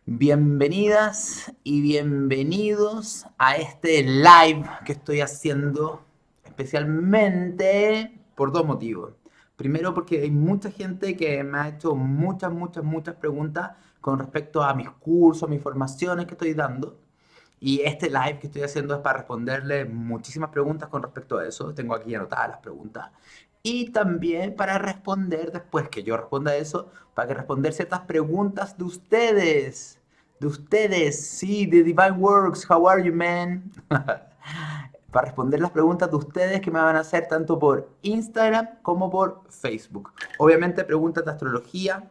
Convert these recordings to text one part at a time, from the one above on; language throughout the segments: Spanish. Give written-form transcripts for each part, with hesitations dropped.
Bienvenidas y bienvenidos a este live que estoy haciendo especialmente por dos motivos. Primero porque hay mucha gente que me ha hecho muchas preguntas con respecto a mis cursos, mis formaciones que estoy dando. Y este live que estoy haciendo es para responderle muchísimas preguntas con respecto a eso. Tengo aquí anotadas las preguntas. Y también para responder, después que yo responda a eso, para que responder ciertas preguntas de ustedes. De ustedes, sí, de Divine Works. How are you, man? Para responder las preguntas de ustedes que me van a hacer tanto por Instagram como por Facebook. Obviamente preguntas de astrología,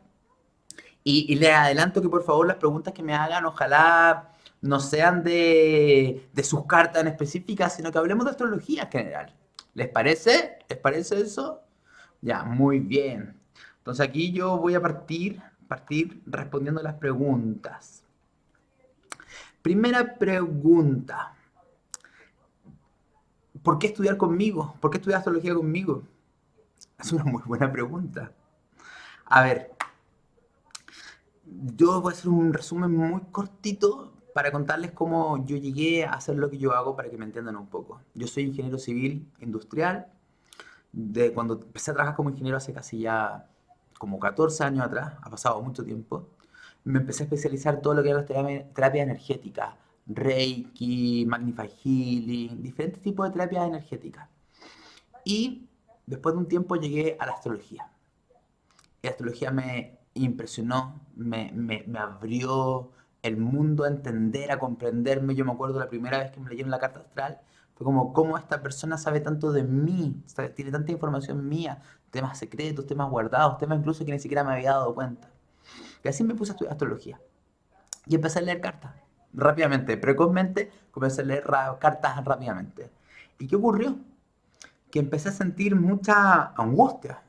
y les adelanto que por favor las preguntas que me hagan, ojalá no sean de sus cartas en específicas, sino que hablemos de astrología en general. ¿Les parece? ¿Les parece eso? Ya, muy bien. Entonces aquí yo voy a partir respondiendo las preguntas. Primera pregunta. ¿Por qué estudiar conmigo? ¿Por qué estudiar astrología conmigo? Es una muy buena pregunta. A ver, yo voy a hacer un resumen muy cortito para contarles cómo yo llegué a hacer lo que yo hago para que me entiendan un poco. Yo soy ingeniero civil industrial. De cuando empecé a trabajar como ingeniero hace casi ya como 14 años atrás, ha pasado mucho tiempo, me empecé a especializar en todo lo que era la terapia energética, Reiki, Magnify Healing, diferentes tipos de terapias energéticas. Y después de un tiempo llegué a la astrología. Y la astrología me impresionó, me abrió el mundo a entender, a comprenderme. Yo me acuerdo la primera vez que me leyeron la carta astral, fue como, ¿cómo esta persona sabe tanto de mí? Tiene tanta información mía, temas secretos, temas guardados, temas incluso que ni siquiera me había dado cuenta. Y así me puse a estudiar astrología. Y empecé a leer cartas rápidamente, precozmente, comencé a leer cartas rápidamente. ¿Y qué ocurrió? Que empecé a sentir mucha angustia.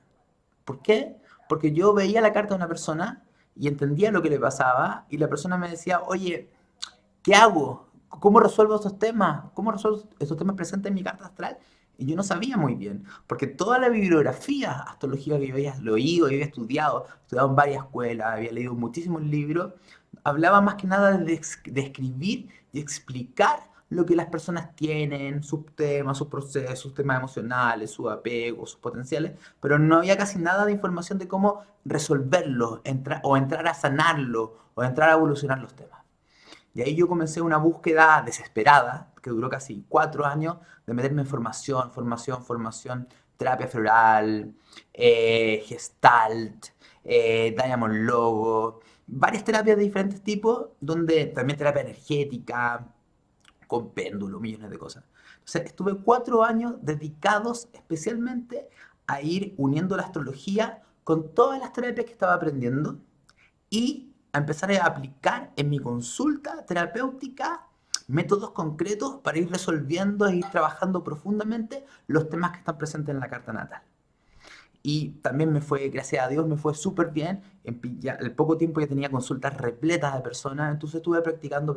¿Por qué? Porque yo veía la carta de una persona y entendía lo que le pasaba y la persona me decía, oye, ¿qué hago? ¿Cómo resuelvo estos temas? ¿Cómo resuelvo estos temas presentes en mi carta astral? Y yo no sabía muy bien, porque toda la bibliografía astrológica que yo había leído, había estudiado en varias escuelas, había leído muchísimos libros, hablaba más que nada de escribir y explicar lo que las personas tienen, sus temas, sus procesos, sus temas emocionales, sus apegos, sus potenciales, pero no había casi nada de información de cómo resolverlo, o entrar a sanarlo, o entrar a evolucionar los temas. Y ahí yo comencé una búsqueda desesperada, que duró casi 4 años, de meterme en formación, terapia floral, gestalt, Diamond Logo, varias terapias de diferentes tipos, donde también terapia energética, con péndulo, millones de cosas. Entonces, estuve 4 años dedicados especialmente a ir uniendo la astrología con todas las terapias que estaba aprendiendo y a empezar a aplicar en mi consulta terapéutica métodos concretos para ir resolviendo e ir trabajando profundamente los temas que están presentes en la carta natal. Y también me fue, gracias a Dios, me fue súper bien. Al poco tiempo ya tenía consultas repletas de personas, entonces estuve practicando.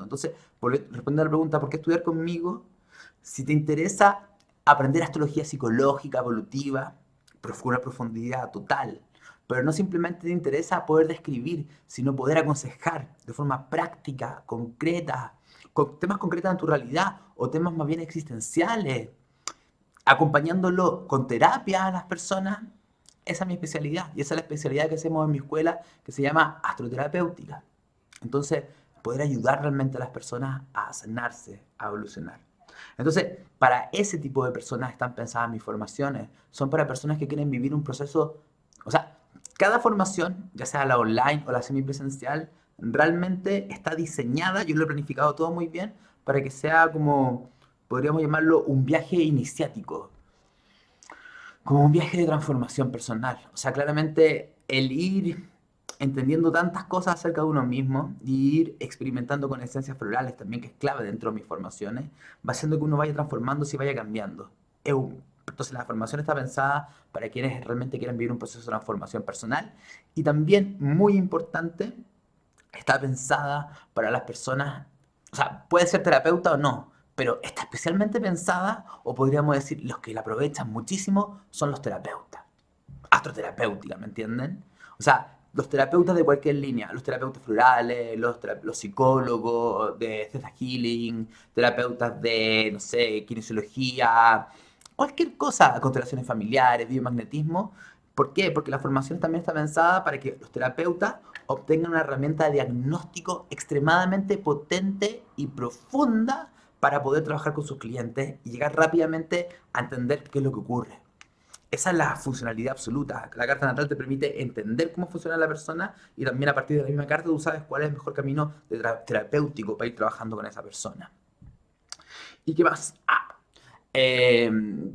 Entonces, respondiendo a la pregunta, ¿por qué estudiar conmigo? Si te interesa aprender astrología psicológica, evolutiva, una profundidad total, pero no simplemente te interesa poder describir, sino poder aconsejar de forma práctica, concreta, con temas concretos en tu realidad o temas más bien existenciales, acompañándolo con terapia a las personas, esa es mi especialidad. Y esa es la especialidad que hacemos en mi escuela, que se llama astroterapéutica. Entonces, poder ayudar realmente a las personas a sanarse, a evolucionar. Entonces, para ese tipo de personas están pensadas mis formaciones. Son para personas que quieren vivir un proceso, o sea, cada formación, ya sea la online o la semipresencial, realmente está diseñada, yo lo he planificado todo muy bien, para que sea como, podríamos llamarlo, un viaje iniciático, como un viaje de transformación personal. O sea, claramente el ir entendiendo tantas cosas acerca de uno mismo y ir experimentando con esencias florales también, que es clave dentro de mis formaciones, va haciendo que uno vaya transformándose y vaya cambiando. Entonces la formación está pensada para quienes realmente quieren vivir un proceso de transformación personal y también, muy importante, está pensada para las personas, o sea, puede ser terapeuta o no, pero está especialmente pensada, o podríamos decir, los que la aprovechan muchísimo son los terapeutas. Astroterapéutica, ¿me entienden? O sea, los terapeutas de cualquier línea, los terapeutas florales, los psicólogos de Theta Healing, terapeutas de, no sé, kinesiología, cualquier cosa, constelaciones familiares, biomagnetismo. ¿Por qué? Porque la formación también está pensada para que los terapeutas obtengan una herramienta de diagnóstico extremadamente potente y profunda para poder trabajar con sus clientes y llegar rápidamente a entender qué es lo que ocurre. Esa es la funcionalidad absoluta. La carta natal te permite entender cómo funciona la persona y también a partir de la misma carta tú sabes cuál es el mejor camino terapéutico para ir trabajando con esa persona. ¿Y qué más?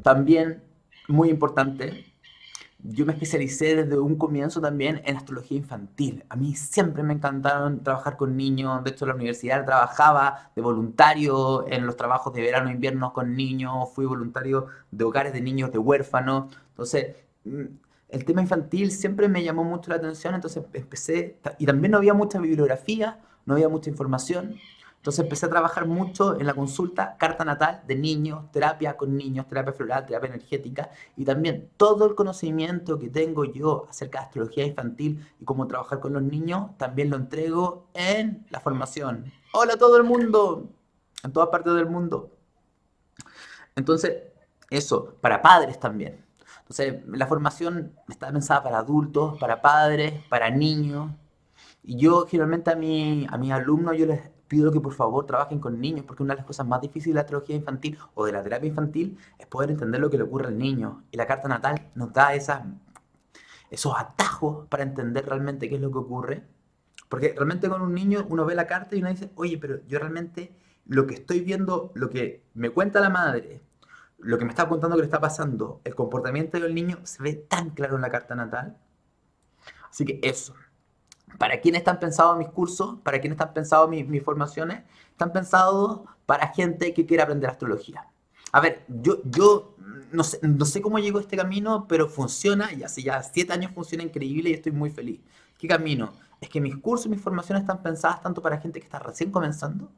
También, muy importante, yo me especialicé desde un comienzo también en astrología infantil. A mí siempre me encantaron trabajar con niños. De hecho, en la universidad trabajaba de voluntario en los trabajos de verano e invierno con niños. Fui voluntario de hogares de niños, de huérfanos. Entonces, el tema infantil siempre me llamó mucho la atención. Entonces empecé, y también no había mucha bibliografía, no había mucha información. Entonces empecé a trabajar mucho en la consulta carta natal de niños, terapia floral, terapia energética y también todo el conocimiento que tengo yo acerca de astrología infantil y cómo trabajar con los niños, también lo entrego en la formación. Hola a todo el mundo, en todas partes del mundo. Entonces, eso, para padres también. Entonces, la formación está pensada para adultos, para padres, para niños. Y yo generalmente a mis alumnos yo les pido que por favor trabajen con niños, porque una de las cosas más difíciles de la astrología infantil o de la terapia infantil es poder entender lo que le ocurre al niño. Y la carta natal nos da esos atajos para entender realmente qué es lo que ocurre. Porque realmente con un niño uno ve la carta y uno dice, oye, pero yo realmente lo que estoy viendo, lo que me cuenta la madre, lo que me está contando que le está pasando, el comportamiento del niño se ve tan claro en la carta natal. Así que eso. ¿Para quién están pensados mis cursos? ¿Para quién están pensados mis formaciones? Están pensados para gente que quiere aprender astrología. A ver, yo no sé cómo llegó este camino, pero funciona y hace ya 7 años funciona increíble y estoy muy feliz. ¿Qué camino? Es que mis cursos y mis formaciones están pensadas tanto para gente que está recién comenzando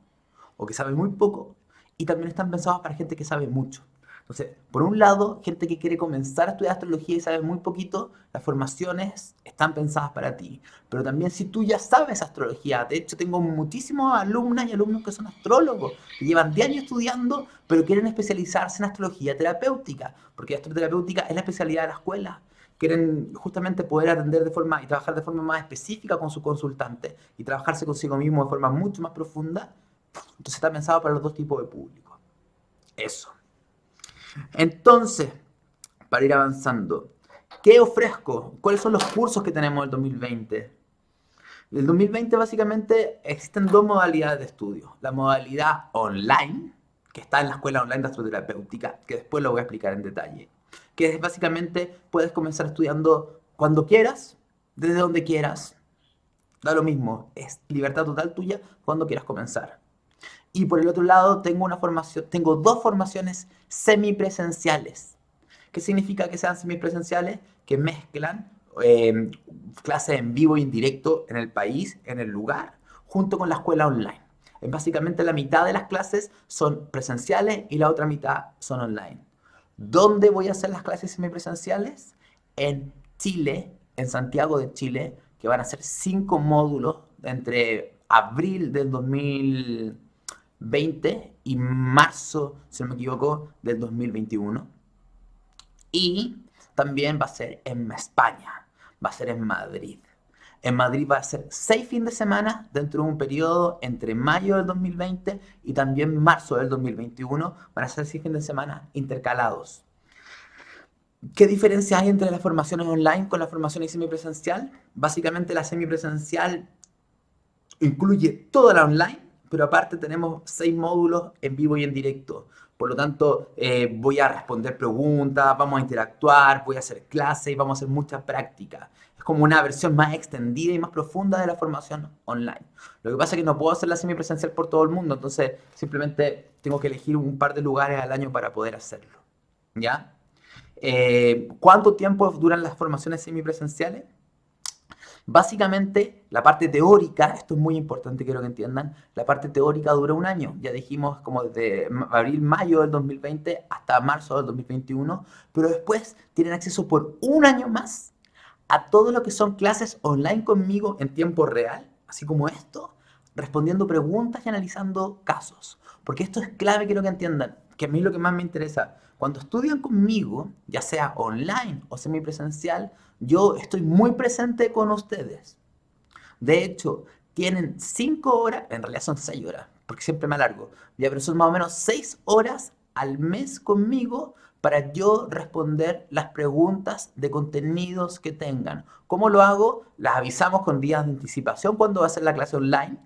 o que sabe muy poco y también están pensados para gente que sabe mucho. Entonces, por un lado, gente que quiere comenzar a estudiar astrología y sabe muy poquito, las formaciones están pensadas para ti. Pero también si tú ya sabes astrología, de hecho tengo muchísimos alumnas y alumnos que son astrólogos, que llevan 10 años estudiando, pero quieren especializarse en astrología terapéutica, porque la astrología terapéutica es la especialidad de la escuela. Quieren justamente poder atender de forma y trabajar de forma más específica con su consultante y trabajarse consigo mismo de forma mucho más profunda. Entonces está pensado para los dos tipos de público. Eso. Entonces, para ir avanzando, ¿qué ofrezco? ¿Cuáles son los cursos que tenemos el 2020? El 2020 básicamente existen dos modalidades de estudio. La modalidad online, que está en la escuela online de astroterapéutica, que después lo voy a explicar en detalle. Que es básicamente, puedes comenzar estudiando cuando quieras, desde donde quieras. Da lo mismo, es libertad total tuya cuando quieras comenzar. Y por el otro lado, tengo dos formaciones semipresenciales. ¿Qué significa que sean semipresenciales? Que mezclan eh, clases en vivo y en directo en el país, en el lugar, junto con la escuela online. Básicamente la mitad de las clases son presenciales y la otra mitad son online. ¿Dónde voy a hacer las clases semipresenciales? En Chile, en Santiago de Chile, que van a ser 5 módulos entre abril del 2020 y marzo, si no me equivoco, del 2021. Y también va a ser en España, va a ser en Madrid. En Madrid va a ser 6 fines de semana dentro de un periodo entre mayo del 2020 y también marzo del 2021. Van a ser 6 fines de semana intercalados. ¿Qué diferencia hay entre las formaciones online con las formaciones semipresencial? Básicamente la semipresencial incluye toda la online, pero aparte tenemos 6 módulos en vivo y en directo. Por lo tanto, voy a responder preguntas, vamos a interactuar, voy a hacer clases y vamos a hacer mucha práctica. Es como una versión más extendida y más profunda de la formación online. Lo que pasa es que no puedo hacer la semipresencial por todo el mundo, entonces simplemente tengo que elegir un par de lugares al año para poder hacerlo. ¿Ya? ¿Cuánto tiempo duran las formaciones semipresenciales? Básicamente, la parte teórica, esto es muy importante, quiero que entiendan, la parte teórica dura un año, ya dijimos como desde abril, mayo del 2020 hasta marzo del 2021, pero después tienen acceso por un año más a todo lo que son clases online conmigo en tiempo real, así como esto, respondiendo preguntas y analizando casos. Porque esto es clave, quiero que entiendan, que a mí es lo que más me interesa. Cuando estudian conmigo, ya sea online o semipresencial, yo estoy muy presente con ustedes. De hecho, tienen 5 horas, en realidad son 6 horas, porque siempre me alargo, ya, pero son más o menos 6 horas al mes conmigo para yo responder las preguntas de contenidos que tengan. ¿Cómo lo hago? Las avisamos con días de anticipación cuando va a ser la clase online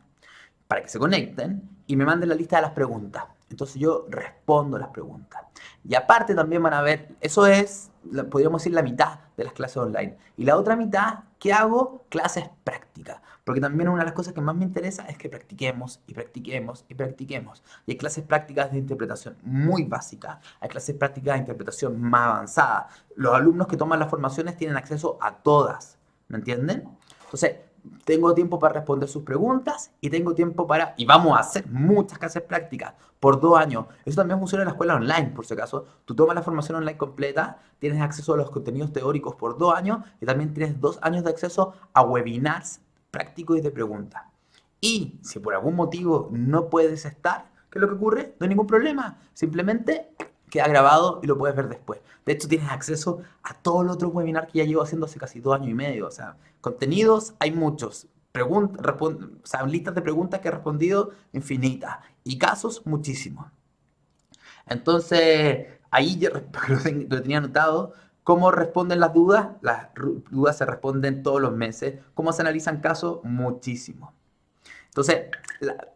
para que se conecten y me manden la lista de las preguntas. Entonces yo respondo las preguntas. Y aparte también van a ver, eso es, podríamos decir, la mitad de las clases online. Y la otra mitad, ¿qué hago? Clases prácticas. Porque también una de las cosas que más me interesa es que practiquemos y practiquemos y practiquemos. Y hay clases prácticas de interpretación muy básicas. Hay clases prácticas de interpretación más avanzada. Los alumnos que toman las formaciones tienen acceso a todas. ¿Me entienden? Entonces, tengo tiempo para responder sus preguntas y tengo tiempo para... Y vamos a hacer muchas clases prácticas por 2 años. Eso también funciona en la escuela online, por si acaso. Tú tomas la formación online completa, tienes acceso a los contenidos teóricos por 2 años y también tienes 2 años de acceso a webinars prácticos y de preguntas. Y si por algún motivo no puedes estar, ¿qué es lo que ocurre? No hay ningún problema. Simplemente queda grabado y lo puedes ver después. De hecho, tienes acceso a todo el otro webinar que ya llevo haciendo hace casi 2 años y medio. O sea, contenidos hay muchos. O sea, listas de preguntas que he respondido infinitas. Y casos muchísimos. Entonces, ahí yo lo tenía anotado. ¿Cómo responden las dudas? Las dudas se responden todos los meses. ¿Cómo se analizan casos? Muchísimo. Entonces,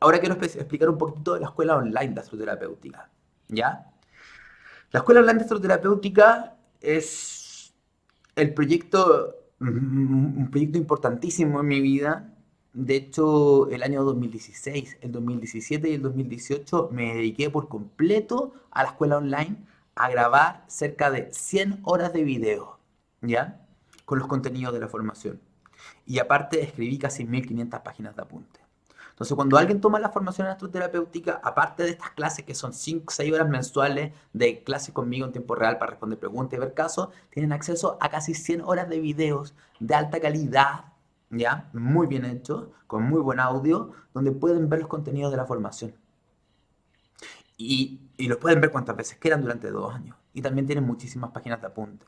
ahora quiero explicar un poquito de la escuela online de astroterapéutica. ¿Ya? La escuela online de astroterapéutica es el proyecto, un proyecto importantísimo en mi vida. De hecho, el año 2016, el 2017 y el 2018 me dediqué por completo a la escuela online a grabar cerca de 100 horas de video, ¿ya? Con los contenidos de la formación. Y aparte escribí casi 1500 páginas de apuntes. Entonces, cuando alguien toma la formación astroterapéutica, aparte de estas clases que son 5 o 6 horas mensuales de clases conmigo en tiempo real para responder preguntas y ver casos, tienen acceso a casi 100 horas de videos de alta calidad, ¿ya? Muy bien hechos, con muy buen audio, donde pueden ver los contenidos de la formación. Y los pueden ver cuantas veces quieran durante 2 años. Y también tienen muchísimas páginas de apunte.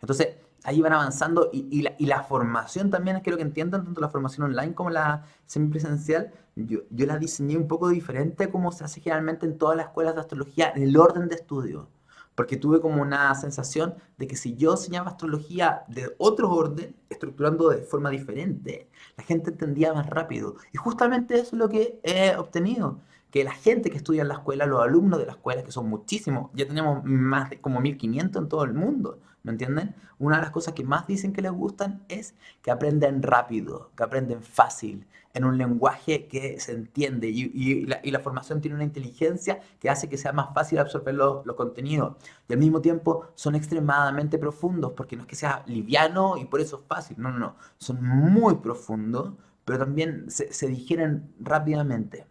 Entonces, ahí van avanzando y la formación también, quiero que entiendan, tanto la formación online como la semipresencial, yo la diseñé un poco diferente como se hace generalmente en todas las escuelas de astrología, en el orden de estudio. Porque tuve como una sensación de que si yo enseñaba astrología de otro orden, estructurando de forma diferente, la gente entendía más rápido. Y justamente eso es lo que he obtenido. Que la gente que estudia en la escuela, los alumnos de la escuela, que son muchísimos, ya tenemos más de como 1500 en todo el mundo, ¿me entienden? Una de las cosas que más dicen que les gustan es que aprenden rápido, que aprenden fácil, en un lenguaje que se entiende y la formación tiene una inteligencia que hace que sea más fácil absorber los contenidos. Y al mismo tiempo son extremadamente profundos, porque no es que sea liviano y por eso es fácil, no, no, no, son muy profundos, pero también se digieren rápidamente,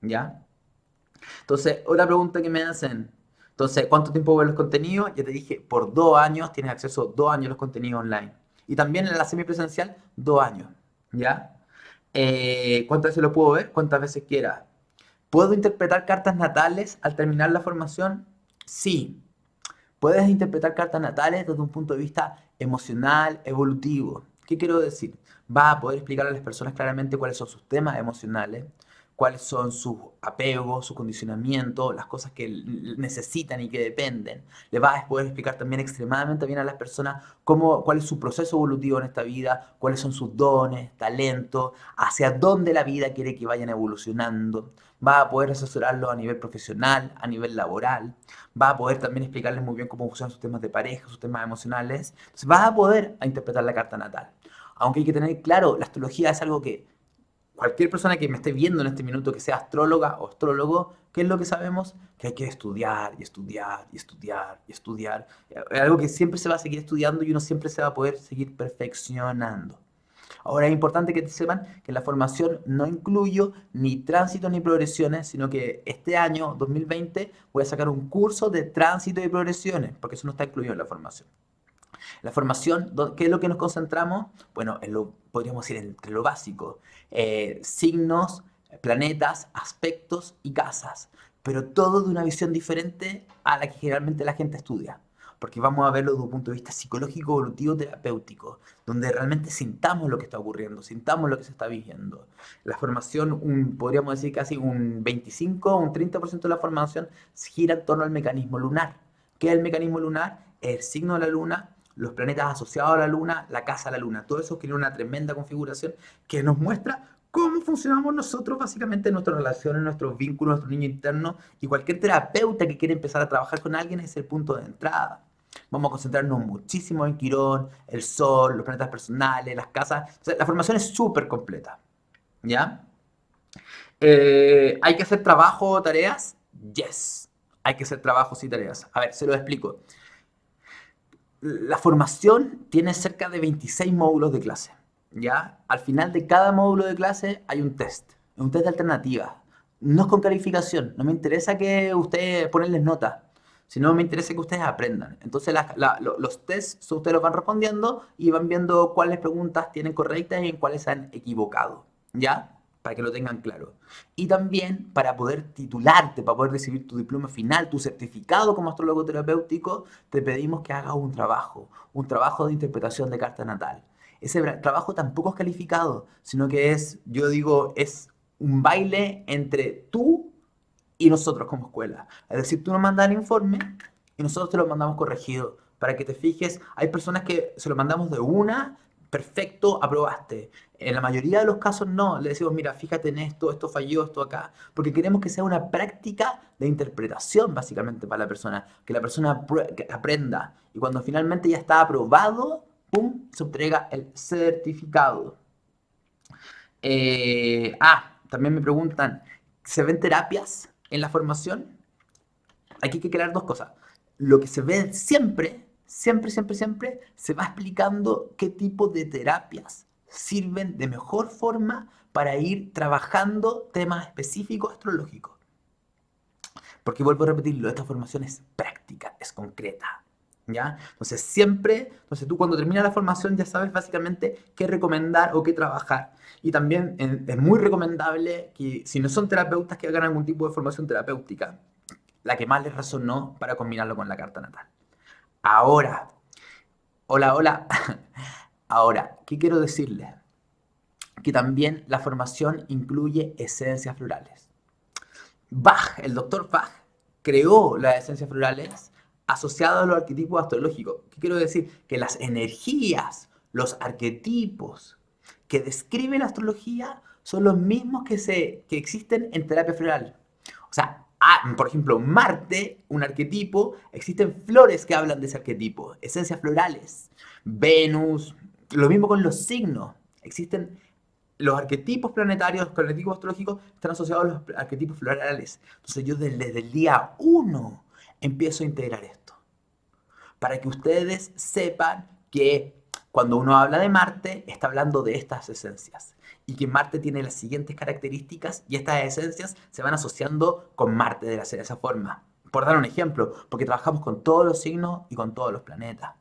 ¿ya? Entonces, otra pregunta que me hacen. Entonces, ¿cuánto tiempo ves los contenidos? Ya te dije, por 2 años tienes acceso a 2 años a los contenidos online. Y también en la semipresencial, 2 años. ¿Ya? ¿Cuántas veces lo puedo ver? ¿Cuántas veces quiera? ¿Puedo interpretar cartas natales al terminar la formación? Sí. Puedes interpretar cartas natales desde un punto de vista emocional, evolutivo. ¿Qué quiero decir? Vas a poder explicar a las personas claramente cuáles son sus temas emocionales, cuáles son sus apegos, su condicionamiento, las cosas que necesitan y que dependen. Le vas a poder explicar también extremadamente bien a las personas cuál es su proceso evolutivo en esta vida, cuáles son sus dones, talentos, hacia dónde la vida quiere que vayan evolucionando. Vas a poder asesorarlos a nivel profesional, a nivel laboral. Vas a poder también explicarles muy bien cómo funcionan sus temas de pareja, sus temas emocionales. Entonces vas a poder interpretar la carta natal. Aunque hay que tener claro, la astrología es algo que cualquier persona que me esté viendo en este minuto que sea astróloga o astrólogo, ¿qué es lo que sabemos? Que hay que estudiar y estudiar y estudiar y estudiar. Es algo que siempre se va a seguir estudiando y uno siempre se va a poder seguir perfeccionando. Ahora es importante que sepan que la formación no incluyo ni tránsito ni progresiones, sino que este año, 2020, voy a sacar un curso de tránsito y progresiones, porque eso no está incluido en la formación. La formación, ¿qué es lo que nos concentramos? Bueno, podríamos decir entre lo básico, signos, planetas, aspectos y casas, pero todo de una visión diferente a la que generalmente la gente estudia. Porque vamos a verlo desde un punto de vista psicológico, evolutivo, terapéutico, donde realmente sintamos lo que está ocurriendo, sintamos lo que se está viviendo. La formación, podríamos decir casi un 25 o un 30% de la formación gira en torno al mecanismo lunar. ¿Qué es el mecanismo lunar? El signo de la luna, los planetas asociados a la luna, la casa de la luna. Todo eso crea una tremenda configuración que nos muestra cómo funcionamos nosotros, básicamente, en nuestras relaciones, nuestros vínculos, nuestro niño interno. Y cualquier terapeuta que quiera empezar a trabajar con alguien es el punto de entrada. Vamos a concentrarnos muchísimo en Quirón, el Sol, los planetas personales, las casas. O sea, la formación es súper completa. ¿Ya? ¿Hay que hacer trabajo o tareas? Yes. Hay que hacer trabajos y tareas. A ver, se lo explico. La formación tiene cerca de 26 módulos de clase. ¿Ya? Al final de cada módulo de clase hay un test de alternativa. No es con calificación, no me interesa que ustedes ponerles nota, sino me interesa que ustedes aprendan. Entonces los tests ustedes los van respondiendo y van viendo cuáles preguntas tienen correctas y en cuáles se han equivocado. ¿Ya? Para que lo tengan claro. Y también para poder titularte, para poder recibir tu diploma final, tu certificado como astrólogo terapéutico, te pedimos que hagas un trabajo de interpretación de carta natal. Ese trabajo tampoco es calificado, sino que es, yo digo, es un baile entre tú y nosotros como escuela. Es decir, tú nos mandas el informe y nosotros te lo mandamos corregido. Para que te fijes, hay personas que se lo mandamos de una, perfecto, aprobaste. En la mayoría de los casos no, le decimos, mira, fíjate en esto, esto falló, esto acá, porque queremos que sea una práctica de interpretación básicamente para la persona, que la persona que aprenda y cuando finalmente ya está aprobado, ¡pum!, se entrega el certificado. También me preguntan, ¿se ven terapias en la formación? Aquí hay que crear dos cosas. Lo que se ve siempre, siempre, siempre, siempre, se va explicando qué tipo de terapias sirven de mejor forma para ir trabajando temas específicos astrológicos. Porque vuelvo a repetirlo, esta formación es práctica, es concreta. ¿Ya? Entonces siempre, tú cuando terminas la formación ya sabes básicamente qué recomendar o qué trabajar. Y también es muy recomendable que si no son terapeutas que hagan algún tipo de formación terapéutica, la que más les resonó para combinarlo con la carta natal. Ahora, hola, hola. Ahora, ¿qué quiero decirles? Que también la formación incluye esencias florales. Bach, el doctor Bach, creó las esencias florales asociadas a los arquetipos astrológicos. ¿Qué quiero decir? Que las energías, los arquetipos que describe la astrología son los mismos que existen en terapia floral. O sea, por ejemplo, Marte, un arquetipo, existen flores que hablan de ese arquetipo, esencias florales. Venus, lo mismo con los signos. Existen los arquetipos planetarios, los arquetipos astrológicos están asociados a los arquetipos florales. Entonces yo desde el día uno empiezo a integrar esto. Para que ustedes sepan que cuando uno habla de Marte, está hablando de estas esencias. Y que Marte tiene las siguientes características y estas esencias se van asociando con Marte de esa forma. Por dar un ejemplo, porque trabajamos con todos los signos y con todos los planetas.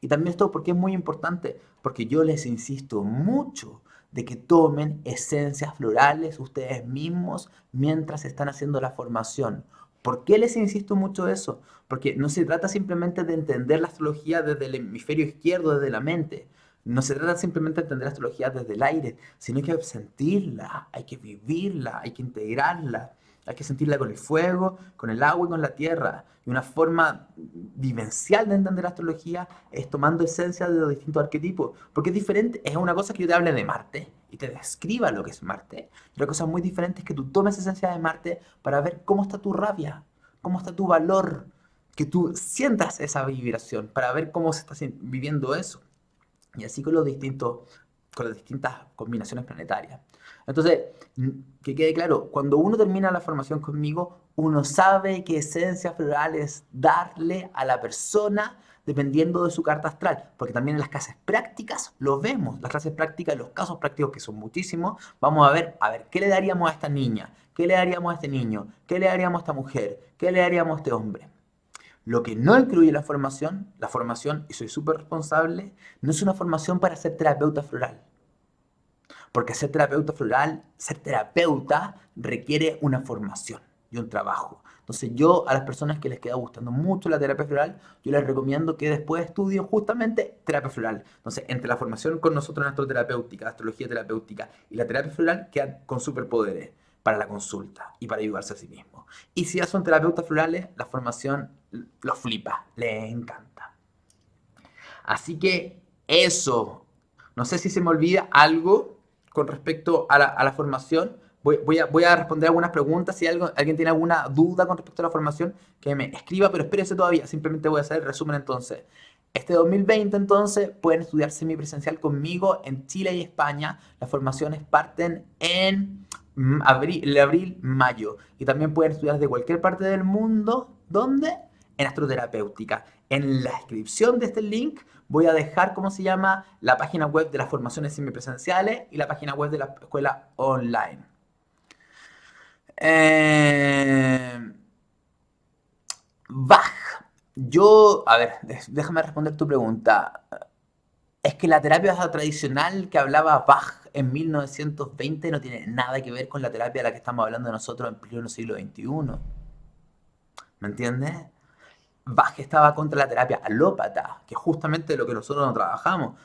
Y también esto porque es muy importante, porque yo les insisto mucho de que tomen esencias florales ustedes mismos mientras están haciendo la formación. ¿Por qué les insisto mucho eso? Porque no se trata simplemente de entender la astrología desde el hemisferio izquierdo, desde la mente. No se trata simplemente de entender la astrología desde el aire, sino que hay que sentirla, hay que vivirla, hay que integrarla. Hay que sentirla con el fuego, con el agua y con la tierra. Y una forma vivencial de entender la astrología es tomando esencia de los distintos arquetipos. Porque es diferente, es una cosa que yo te hable de Marte y te describa lo que es Marte. Y otra cosa muy diferente es que tú tomes esencia de Marte para ver cómo está tu rabia, cómo está tu valor, que tú sientas esa vibración, para ver cómo se está viviendo eso. Y así con las distintas combinaciones planetarias. Entonces, que quede claro, cuando uno termina la formación conmigo, uno sabe qué esencias florales darle a la persona dependiendo de su carta astral, porque también en las clases prácticas lo vemos, las clases prácticas, los casos prácticos que son muchísimos, vamos a ver, ¿qué le daríamos a esta niña? ¿Qué le daríamos a este niño? ¿Qué le daríamos a esta mujer? ¿Qué le daríamos a este hombre? Lo que no incluye la formación, y soy súper responsable, no es una formación para ser terapeuta floral. Porque ser terapeuta requiere una formación y un trabajo. Entonces yo a las personas que les queda gustando mucho la terapia floral, yo les recomiendo que después estudien justamente terapia floral. Entonces, entre la formación con nosotros en astroterapéutica, astrología terapéutica y la terapia floral, quedan con superpoderes para la consulta y para ayudarse a sí mismos. Y si ya son terapeutas florales, la formación los flipa, les encanta. Así que eso, no sé si se me olvida algo con respecto a la formación. Voy a responder algunas preguntas. Si alguien tiene alguna duda con respecto a la formación, que me escriba, pero espérese todavía. Simplemente voy a hacer el resumen entonces. Este 2020 entonces pueden estudiar semipresencial conmigo en Chile y España. Las formaciones parten en mayo. Y también pueden estudiar de cualquier parte del mundo. ¿Dónde? En astroterapéutica. En la descripción de este link voy a dejar, ¿cómo se llama?, la página web de las formaciones semipresenciales y la página web de la escuela online. Eh, Bach. A ver, déjame responder tu pregunta. Es que la terapia tradicional que hablaba Bach en 1920 no tiene nada que ver con la terapia de la que estamos hablando nosotros en pleno siglo XXI. ¿Me entiendes? Bach estaba contra la terapia alópata, que es justamente lo que nosotros no trabajamos.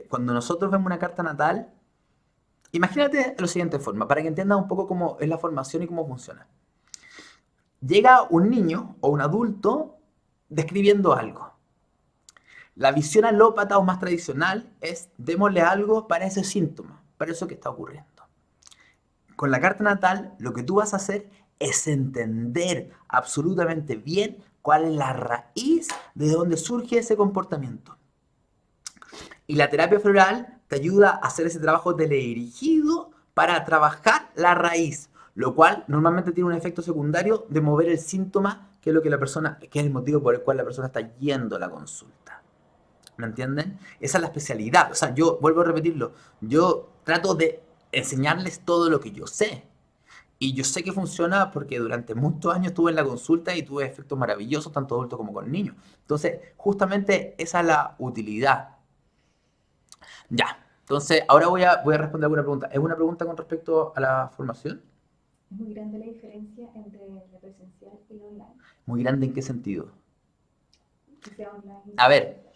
Cuando nosotros vemos una carta natal, imagínate de la siguiente forma, para que entiendas un poco cómo es la formación y cómo funciona. Llega un niño o un adulto describiendo algo. La visión alópata o más tradicional es démosle algo para ese síntoma, para eso que está ocurriendo. Con la carta natal, lo que tú vas a hacer es entender absolutamente bien cuál es la raíz de donde surge ese comportamiento. Y la terapia floral te ayuda a hacer ese trabajo teledirigido para trabajar la raíz, lo cual normalmente tiene un efecto secundario de mover el síntoma, que es lo que que es el motivo por el cual la persona está yendo a la consulta. ¿Me entienden? Esa es la especialidad. O sea, yo vuelvo a repetirlo. Yo trato de enseñarles todo lo que yo sé. Y yo sé que funciona porque durante muchos años estuve en la consulta y tuve efectos maravillosos, tanto adultos como con niños. Entonces, justamente esa es la utilidad. Ya. Entonces, ahora voy a responder alguna pregunta. ¿Es una pregunta con respecto a la formación? Es muy grande la diferencia entre la presencial y la online, ¿Muy grande en qué sentido? que sea online y A ver, presencial.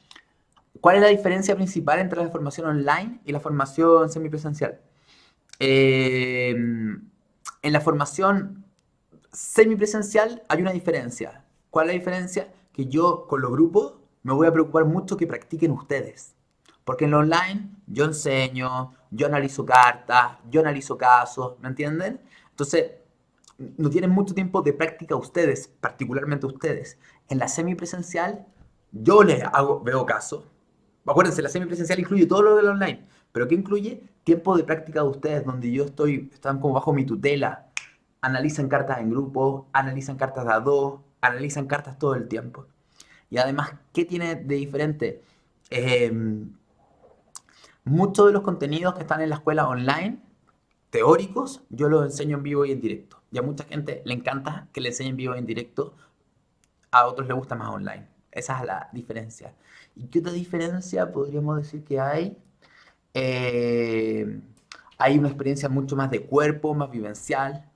¿cuál es la diferencia principal entre la formación online y la formación semipresencial? En la formación semipresencial hay una diferencia. ¿Cuál es la diferencia? Que yo con los grupos me voy a preocupar mucho que practiquen ustedes. Porque en lo online yo enseño, yo analizo cartas, yo analizo casos, ¿me entienden? Entonces, no tienen mucho tiempo de práctica ustedes, particularmente ustedes. En la semipresencial yo veo casos. Acuérdense, la semipresencial incluye todo lo del online, pero ¿qué incluye? Tiempo de práctica de ustedes, donde están como bajo mi tutela, analizan cartas en grupo, analizan cartas de a dos, analizan cartas todo el tiempo. Y además, ¿qué tiene de diferente? Eh, Muchos de los contenidos que están en la escuela online, teóricos, yo los enseño en vivo y en directo. Y a mucha gente le encanta que le enseñe en vivo y en directo, a otros les gusta más online. Esa es la diferencia. ¿Y qué otra diferencia podríamos decir que hay? Eh, Hay una experiencia mucho más de cuerpo, más vivencial.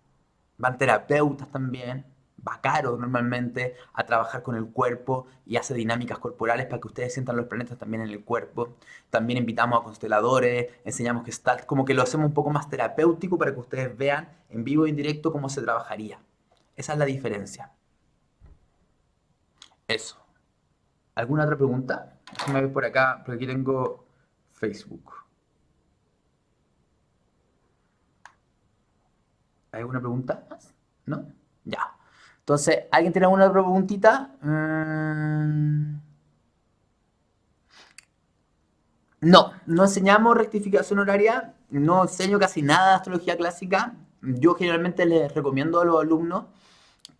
Van terapeutas también, va caro normalmente a trabajar con el cuerpo y hace dinámicas corporales para que ustedes sientan los planetas también en el cuerpo. También invitamos a consteladores, enseñamos que está, como que lo hacemos un poco más terapéutico para que ustedes vean en vivo y en directo cómo se trabajaría. Esa es la diferencia. Eso. ¿Alguna otra pregunta? Déjame ver por acá, porque aquí tengo Facebook. ¿Hay alguna pregunta más? ¿No? Ya. Entonces, ¿alguien tiene alguna otra preguntita? No, no enseñamos rectificación horaria, no enseño casi nada de astrología clásica. Yo generalmente les recomiendo a los alumnos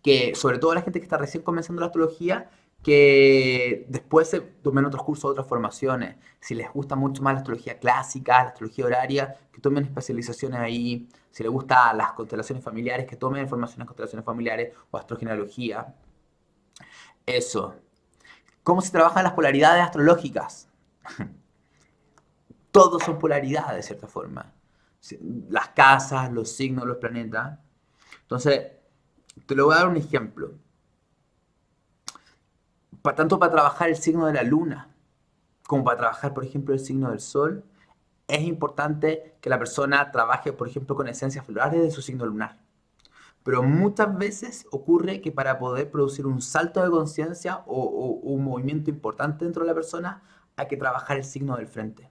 que, sobre todo a la gente que está recién comenzando la astrología, que después se tomen otros cursos, otras formaciones. Si les gusta mucho más la astrología clásica, la astrología horaria, que tomen especializaciones ahí. Si les gustan las constelaciones familiares, que tomen formación en constelaciones familiares o astrogenealogía. Eso. ¿Cómo se trabajan las polaridades astrológicas? Todos son polaridades, de cierta forma. Las casas, los signos, los planetas. Entonces, te lo voy a dar un ejemplo. Tanto para trabajar el signo de la luna, como para trabajar, por ejemplo, el signo del sol, es importante que la persona trabaje, por ejemplo, con esencias florales de su signo lunar. Pero muchas veces ocurre que para poder producir un salto de conciencia o un movimiento importante dentro de la persona, hay que trabajar el signo del frente.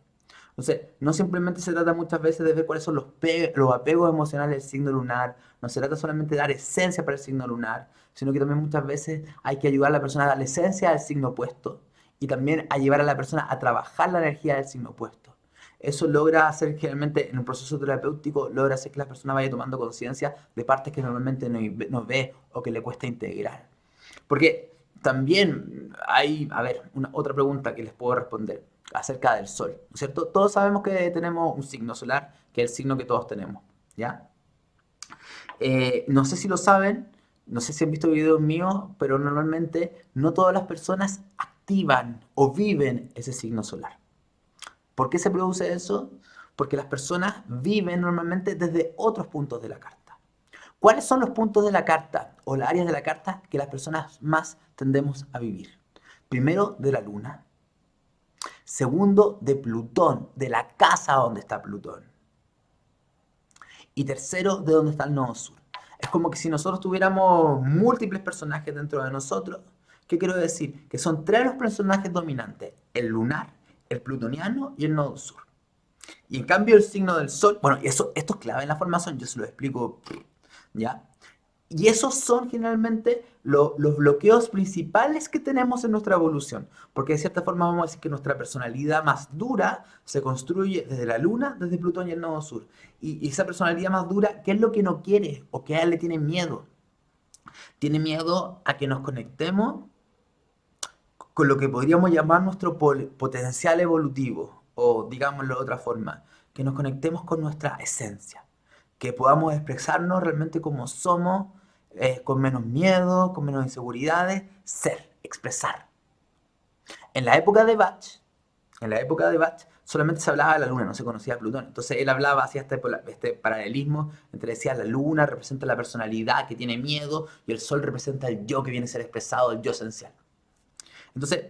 Entonces, no simplemente se trata muchas veces de ver cuáles son los apegos emocionales del signo lunar, no se trata solamente de dar esencia para el signo lunar, sino que también muchas veces hay que ayudar a la persona a darle esencia al signo opuesto y también a llevar a la persona a trabajar la energía del signo opuesto. Eso logra hacer generalmente en un proceso terapéutico, logra hacer que la persona vaya tomando conciencia de partes que normalmente no ve o que le cuesta integrar. Porque también hay, a ver, otra pregunta que les puedo responder acerca del sol, ¿no es cierto? Todos sabemos que tenemos un signo solar, que es el signo que todos tenemos, ¿ya? No sé si lo saben, no sé si han visto videos míos, pero normalmente no todas las personas activan o viven ese signo solar. ¿Por qué se produce eso? Porque las personas viven normalmente desde otros puntos de la carta. ¿Cuáles son los puntos de la carta o las áreas de la carta que las personas más tendemos a vivir? Primero, de la luna. Segundo, de Plutón, de la casa donde está Plutón. Y tercero, de donde está el nodo sur. Es como que si nosotros tuviéramos múltiples personajes dentro de nosotros. ¿Qué quiero decir? Que son tres los personajes dominantes: el lunar, el plutoniano y el nodo sur. Y en cambio el signo del sol, bueno, esto es clave en la formación, yo se lo explico, ¿ya? Y esos son generalmente los bloqueos principales que tenemos en nuestra evolución, porque de cierta forma vamos a decir que nuestra personalidad más dura se construye desde la luna, desde Plutón y el nodo sur. Y esa personalidad más dura, ¿qué es lo que no quiere o qué a él le tiene miedo? Tiene miedo a que nos conectemos con lo que podríamos llamar nuestro potencial evolutivo, o digámoslo de otra forma, que nos conectemos con nuestra esencia, que podamos expresarnos realmente como somos, con menos miedo, con menos inseguridades, ser, expresar. En la época de Bach, solamente se hablaba de la luna, no se conocía a Plutón. Entonces él hablaba, hacía este paralelismo entre, decía, la luna representa la personalidad que tiene miedo y el sol representa el yo que viene a ser expresado, el yo esencial. Entonces,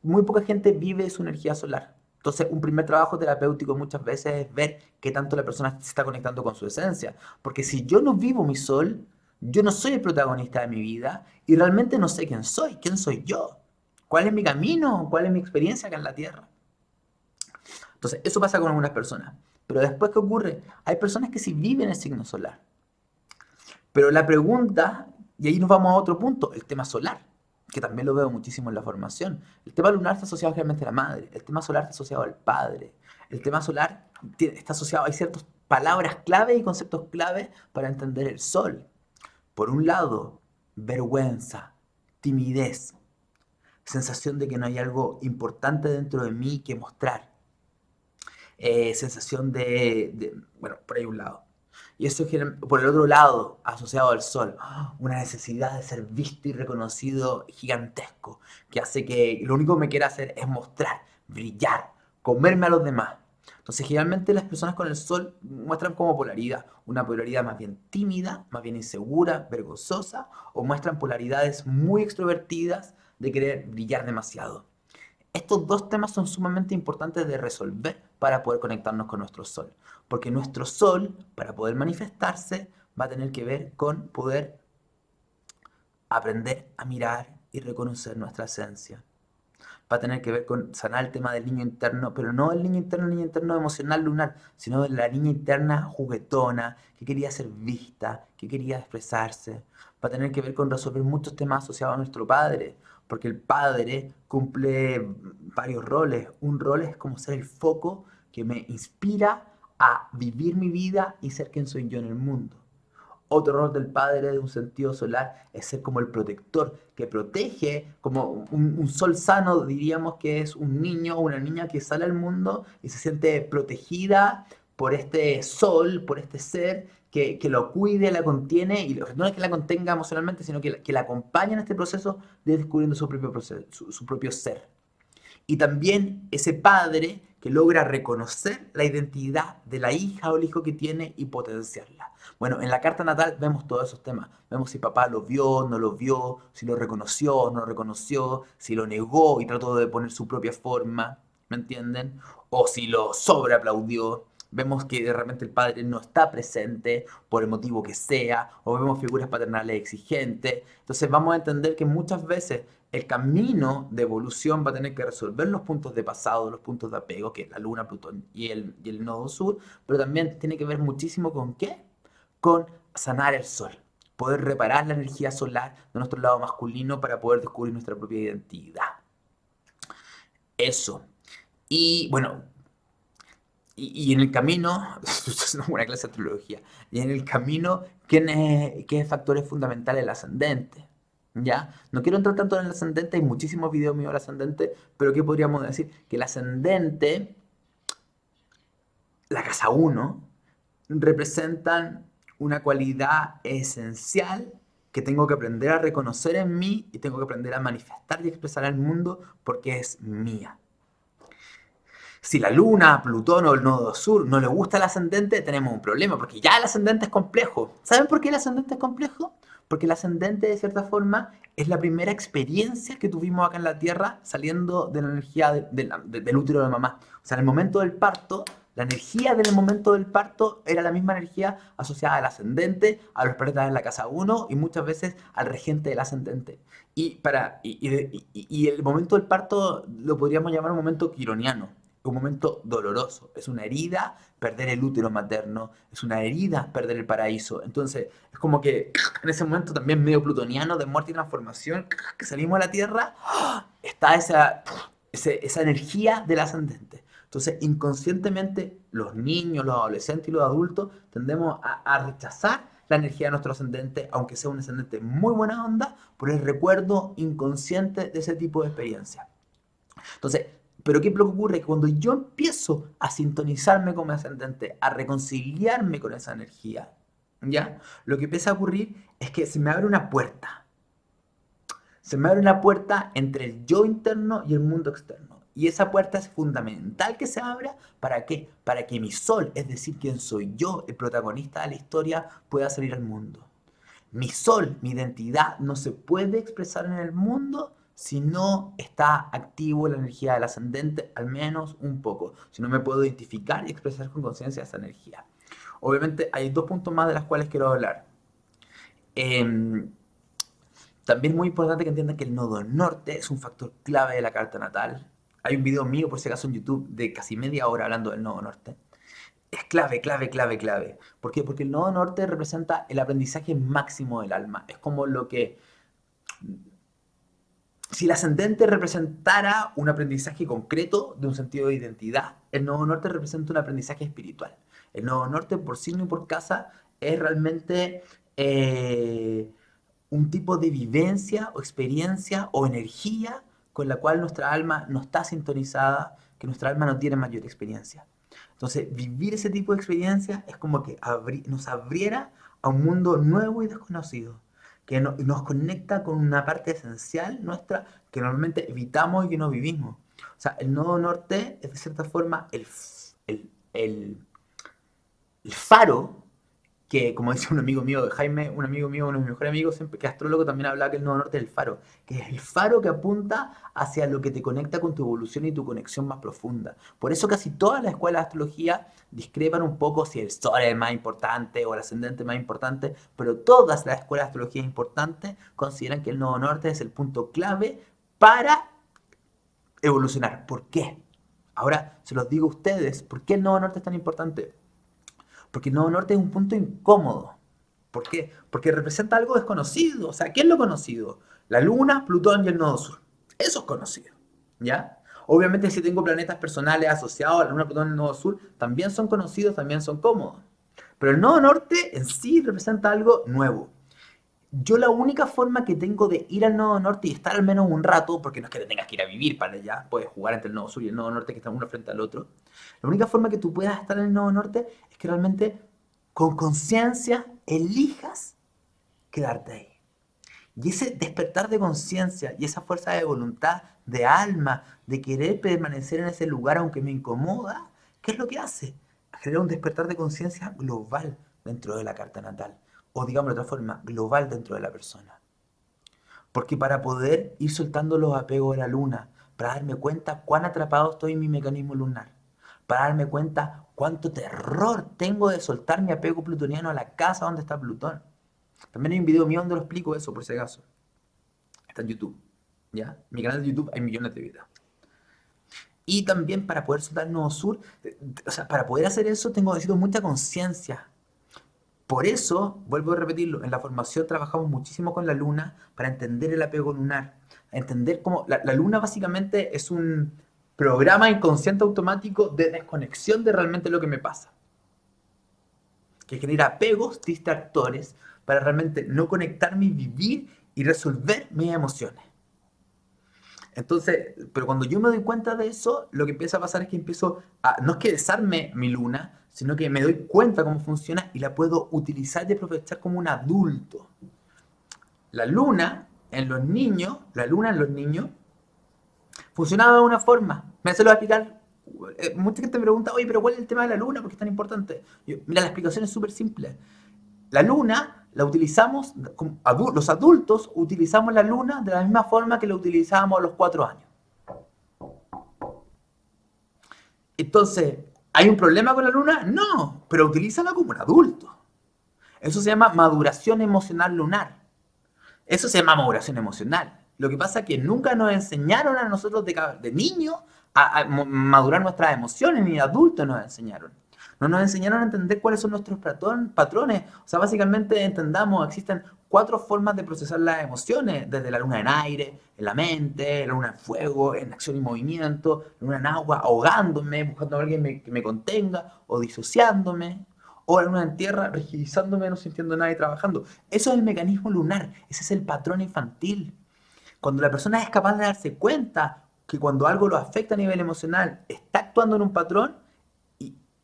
muy poca gente vive su energía solar. Entonces, un primer trabajo terapéutico muchas veces es ver qué tanto la persona se está conectando con su esencia. Porque si yo no vivo mi sol, yo no soy el protagonista de mi vida y realmente no sé quién soy yo, cuál es mi camino, cuál es mi experiencia acá en la Tierra. Entonces, eso pasa con algunas personas. Pero después, ¿qué ocurre? Hay personas que sí viven el signo solar. Pero la pregunta, y ahí nos vamos a otro punto, el tema solar, que también lo veo muchísimo en la formación. El tema lunar está asociado generalmente a la madre, el tema solar está asociado al padre, el tema solar está asociado, hay ciertas palabras clave y conceptos clave para entender el sol. Por un lado, vergüenza, timidez, sensación de que no hay algo importante dentro de mí que mostrar, sensación bueno, por ahí un lado. Y eso es por el otro lado, asociado al sol, una necesidad de ser visto y reconocido gigantesco, que hace que lo único que me quiera hacer es mostrar, brillar, comerme a los demás. Entonces, generalmente las personas con el sol muestran como polaridad, una polaridad más bien tímida, más bien insegura, vergonzosa, o muestran polaridades muy extrovertidas de querer brillar demasiado. Estos dos temas son sumamente importantes de resolver para poder conectarnos con nuestro sol. Porque nuestro sol, para poder manifestarse, va a tener que ver con poder aprender a mirar y reconocer nuestra esencia. Va a tener que ver con sanar el tema del niño interno, pero no el niño interno emocional lunar, sino de la niña interna juguetona, que quería ser vista, que quería expresarse. Va a tener que ver con resolver muchos temas asociados a nuestro padre, porque el padre cumple varios roles. Un rol es como ser el foco que me inspira a vivir mi vida y ser quien soy yo en el mundo. Otro rol del padre de un sentido solar es ser como el protector, que protege, como un sol sano, diríamos que es un niño o una niña que sale al mundo y se siente protegida por este sol, por este ser que lo cuide, la contiene, y no es que la contenga emocionalmente, sino que la acompaña en este proceso de descubriendo su propio proceso, su propio ser. Y también ese padre que logra reconocer la identidad de la hija o el hijo que tiene y potenciarla. Bueno, en la carta natal vemos todos esos temas. Vemos si papá lo vio, no lo vio, si lo reconoció, no lo reconoció, si lo negó y trató de poner su propia forma, ¿me entienden? O si lo sobreaplaudió. Vemos que de repente el padre no está presente por el motivo que sea, o vemos figuras paternales exigentes. Entonces vamos a entender que muchas veces el camino de evolución va a tener que resolver los puntos de pasado, los puntos de apego, que es la luna, Plutón y el nodo sur, pero también tiene que ver muchísimo con ¿qué? Con sanar el sol, poder reparar la energía solar de nuestro lado masculino para poder descubrir nuestra propia identidad. Eso. Y bueno, y en el camino, esto es una buena clase de astrología, y en el camino, ¿qué factor es fundamental? El ascendente. ¿Ya? No quiero entrar tanto en el ascendente, hay muchísimos videos míos del ascendente, pero ¿qué podríamos decir? Que el ascendente, la casa uno representan una cualidad esencial que tengo que aprender a reconocer en mí y tengo que aprender a manifestar y expresar al mundo porque es mía. Si la luna, Plutón o el nodo sur no le gusta el ascendente, tenemos un problema, porque ya el ascendente es complejo. ¿Saben por qué el ascendente es complejo? Porque el ascendente, de cierta forma, es la primera experiencia que tuvimos acá en la Tierra saliendo de la energía del útero de mamá. O sea, en el momento del parto, la energía del momento del parto era la misma energía asociada al ascendente, a los planetas en la casa 1 y muchas veces al regente del ascendente. Y el momento del parto lo podríamos llamar un momento quironiano, un momento doloroso. Es una herida perder el útero materno, es una herida perder el paraíso. Entonces, es como que en ese momento también medio plutoniano de muerte y transformación, que salimos a la Tierra, está esa energía del ascendente. Entonces, inconscientemente, los niños, los adolescentes y los adultos tendemos a rechazar la energía de nuestro ascendente, aunque sea un ascendente muy buena onda, por el recuerdo inconsciente de ese tipo de experiencia. Entonces, pero ¿qué es lo que ocurre? Que cuando yo empiezo a sintonizarme con mi ascendente, a reconciliarme con esa energía, ¿ya? Lo que empieza a ocurrir es que se me abre una puerta. Se me abre una puerta entre el yo interno y el mundo externo. Y esa puerta es fundamental que se abra. ¿Para qué? Para que mi sol, es decir, quien soy yo, el protagonista de la historia, pueda salir al mundo. Mi sol, mi identidad, no se puede expresar en el mundo si no está activo la energía del ascendente, al menos un poco. Si no me puedo identificar y expresar con conciencia esa energía. Obviamente hay dos puntos más de los cuales quiero hablar. Em, También es muy importante que entiendan que el nodo norte es un factor clave de la carta natal. Hay un video mío, por si acaso, en YouTube de casi media hora hablando del nodo norte. Es clave, clave, clave, clave. ¿Por qué? Porque el nodo norte representa el aprendizaje máximo del alma. Es como lo que... Si el ascendente representara un aprendizaje concreto de un sentido de identidad, el nodo norte representa un aprendizaje espiritual. El nodo norte por signo y por casa es realmente un tipo de vivencia o experiencia o energía con la cual nuestra alma no está sintonizada, que nuestra alma no tiene mayor experiencia. Entonces, vivir ese tipo de experiencia es como que nos abriera a un mundo nuevo y desconocido, que nos conecta con una parte esencial nuestra que normalmente evitamos y que no vivimos. O sea, el nodo norte es de cierta forma el, el, el faro que, como dice un amigo mío, Jaime, un amigo mío, uno de mis mejores amigos, siempre, que es astrólogo, también hablaba que el nodo norte es el faro, que es el faro que apunta hacia lo que te conecta con tu evolución y tu conexión más profunda. Por eso casi todas las escuelas de astrología discrepan un poco si el sol es el más importante o el ascendente más importante, pero todas las escuelas de astrología importantes consideran que el nodo norte es el punto clave para evolucionar. ¿Por qué? Ahora se los digo a ustedes, ¿por qué el nodo norte es tan importante? Porque el nodo norte es un punto incómodo. ¿Por qué? Porque representa algo desconocido. O sea, ¿qué es lo conocido? La luna, Plutón y el nodo sur. Eso es conocido. ¿Ya? Obviamente si tengo planetas personales asociados a la luna, Plutón y el nodo sur, también son conocidos, también son cómodos. Pero el nodo norte en sí representa algo nuevo. yo la única forma que tengo de ir al Nodo Norte y estar al menos un rato, porque no es que te tengas que ir a vivir para allá, puedes jugar entre el Nodo Sur y el Nodo Norte que están uno frente al otro. La única forma que tú puedas estar en el Nodo Norte es que realmente con conciencia elijas quedarte ahí. Y ese despertar de conciencia y esa fuerza de voluntad, de alma, de querer permanecer en ese lugar aunque me incomoda, ¿qué es lo que hace? Genera un despertar de conciencia global dentro de la carta natal. O digamos de otra forma, global dentro de la persona. Porque para poder ir soltando los apegos de la luna, para darme cuenta cuán atrapado estoy en mi mecanismo lunar, para darme cuenta cuánto terror tengo de soltar mi apego plutoniano a la casa donde está Plutón. También hay un video mío donde lo explico eso, por si acaso. Está en YouTube, ¿ya? En mi canal de YouTube hay millones de videos. Y también para poder soltar el Nodo Sur, o sea, para poder hacer eso necesito mucha conciencia. Por eso, vuelvo a repetirlo, en la formación trabajamos muchísimo con la luna para entender el apego lunar. Entender cómo la luna básicamente es un programa inconsciente automático de desconexión de realmente lo que me pasa. Que genera apegos distractores para realmente no conectarme y vivir y resolver mis emociones. Entonces, pero cuando yo me doy cuenta de eso, lo que empieza a pasar es que empiezo a, no es que desarme mi luna, sino que me doy cuenta cómo funciona y la puedo utilizar y aprovechar como un adulto. La luna en los niños, funcionaba de una forma. Me se lo voy a explicar. Mucha gente me pregunta, oye, pero ¿cuál es el tema de la luna? ¿Por qué es tan importante? Mira, la explicación es súper simple. La luna la utilizamos, los adultos utilizamos la luna de la misma forma que la utilizábamos a los 4 años. Entonces, ¿hay un problema con la luna? No, pero utilízala como un adulto. Eso se llama maduración emocional lunar. Eso se llama maduración emocional. Lo que pasa es que nunca nos enseñaron a nosotros de niños a madurar nuestras emociones, ni de adultos nos enseñaron. No nos enseñaron a entender cuáles son nuestros patrones. O sea, básicamente entendamos, existen 4 formas de procesar las emociones, desde la luna en aire, en la mente, la luna en fuego, en acción y movimiento, la luna en agua, ahogándome, buscando a alguien que me contenga, o disociándome, o la luna en tierra, rigidizándome, no sintiendo nada y trabajando. Eso es el mecanismo lunar, ese es el patrón infantil. Cuando la persona es capaz de darse cuenta que cuando algo lo afecta a nivel emocional, está actuando en un patrón,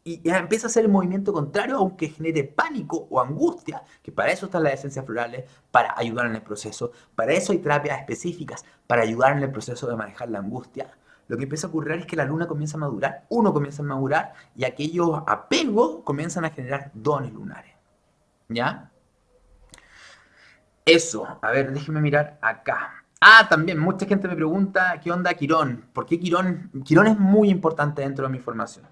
y empieza a hacer el movimiento contrario, aunque genere pánico o angustia, que para eso están las esencias florales, para ayudar en el proceso. Para eso hay terapias específicas, para ayudar en el proceso de manejar la angustia. Lo que empieza a ocurrir es que la luna comienza a madurar, uno comienza a madurar, y aquellos apegos comienzan a generar dones lunares. ¿Ya? Eso, a ver, déjeme mirar acá. Ah, también, mucha gente me pregunta, ¿qué onda Quirón? ¿Por qué Quirón? Quirón es muy importante dentro de mi formación.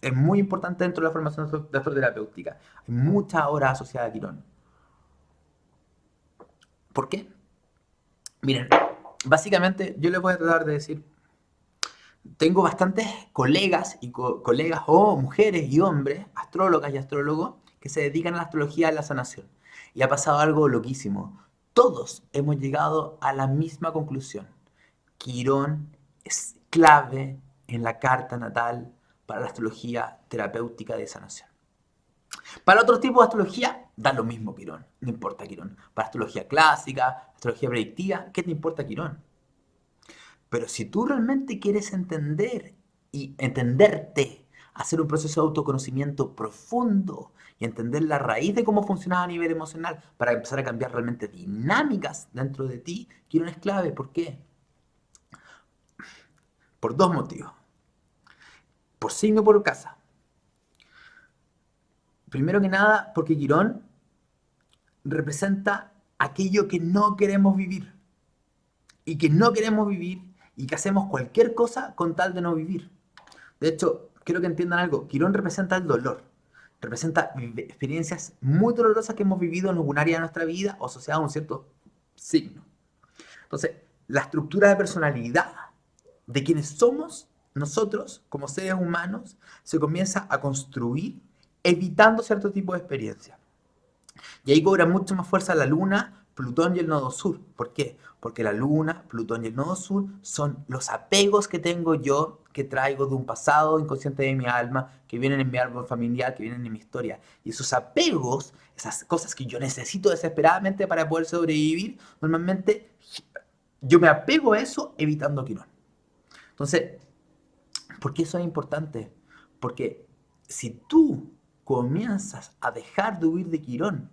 Es muy importante dentro de la formación de astroterapéutica. Hay muchas horas asociadas a Quirón. ¿Por qué? Miren, básicamente yo les voy a tratar de decir, tengo bastantes colegas y colegas o mujeres y hombres, astrólogas y astrólogos, que se dedican a la astrología de la sanación. Y ha pasado algo loquísimo. Todos hemos llegado a la misma conclusión. Quirón es clave en la carta natal para la astrología terapéutica de sanación. Para otros tipos de astrología, da lo mismo Quirón, no importa Quirón. Para astrología clásica, astrología predictiva, ¿qué te importa Quirón? Pero si tú realmente quieres entender y entenderte, hacer un proceso de autoconocimiento profundo y entender la raíz de cómo funcionas a nivel emocional para empezar a cambiar realmente dinámicas dentro de ti, Quirón es clave. ¿Por qué? Por 2 motivos. Por signo y por casa. Primero que nada, porque Quirón representa aquello que no queremos vivir. Y que no queremos vivir y que hacemos cualquier cosa con tal de no vivir. De hecho, quiero que entiendan algo. Quirón representa el dolor. Representa experiencias muy dolorosas que hemos vivido en algún área de nuestra vida o asociadas a un cierto signo. Entonces, la estructura de personalidad de quienes somos nosotros como seres humanos se comienza a construir evitando cierto tipo de experiencias. Y ahí cobra mucho más fuerza la luna Plutón y el nodo sur. ¿Por qué? Porque la luna, Plutón y el nodo sur son los apegos que tengo yo, que traigo de un pasado inconsciente de mi alma, que vienen en mi árbol familiar, que vienen en mi historia. Y esos apegos, esas cosas que yo necesito desesperadamente para poder sobrevivir, normalmente yo me apego a eso evitando Quirón. Entonces, ¿por qué eso es importante? Porque si tú comienzas a dejar de huir de Quirón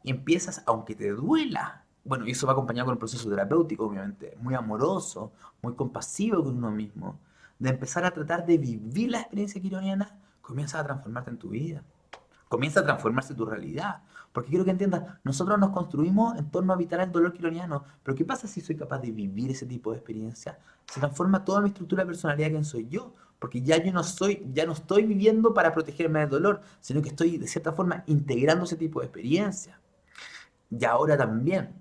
y empiezas, aunque te duela, bueno, y eso va acompañado con un proceso terapéutico, obviamente, muy amoroso, muy compasivo con uno mismo, de empezar a tratar de vivir la experiencia quironiana, comienzas a transformarte en tu vida. Comienza a transformarse tu realidad. Porque quiero que entiendas, nosotros nos construimos en torno a evitar el dolor quironiano, pero ¿qué pasa si soy capaz de vivir ese tipo de experiencia? Se transforma toda mi estructura de personalidad en quién soy yo, porque ya yo no soy, ya no estoy viviendo para protegerme del dolor, sino que estoy de cierta forma integrando ese tipo de experiencia. Y ahora también,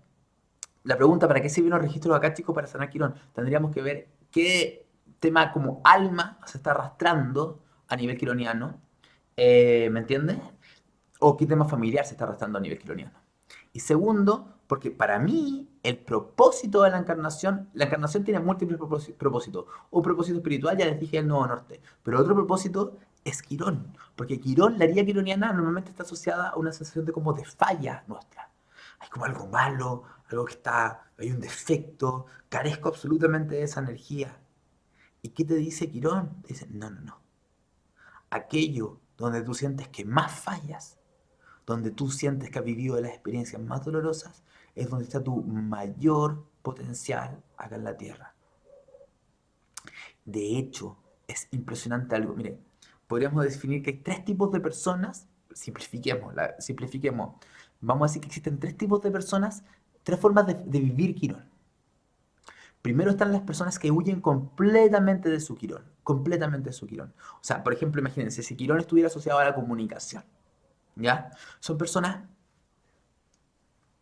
la pregunta, ¿para qué sirven los registros acá, chicos, para sanar Quirón? Tendríamos que ver qué tema como alma se está arrastrando a nivel quironiano, ¿me entiendes? O qué tema familiar se está arrastrando a nivel quironiano. Y segundo, porque para mí el propósito de la encarnación tiene múltiples propósitos. Un propósito espiritual, ya les dije, el Nuevo Norte. Pero otro propósito es Quirón. Porque Quirón, la herida quironiana, normalmente está asociada a una sensación de como de falla nuestra. Hay como algo malo, algo que está, hay un defecto, carezco absolutamente de esa energía. ¿Y qué te dice Quirón? Te dice, no, no, no. Aquello donde tú sientes que más fallas, donde tú sientes que has vivido las experiencias más dolorosas, es donde está tu mayor potencial acá en la Tierra. De hecho, es impresionante algo. Mire, podríamos definir que hay tres tipos de personas, simplifiquemos, simplifiquemos. Vamos a decir que existen tres tipos de personas, tres formas de vivir Quirón. Primero están las personas que huyen completamente de su Quirón, completamente de su Quirón. O sea, por ejemplo, imagínense, si Quirón estuviera asociado a la comunicación, ¿ya? Son personas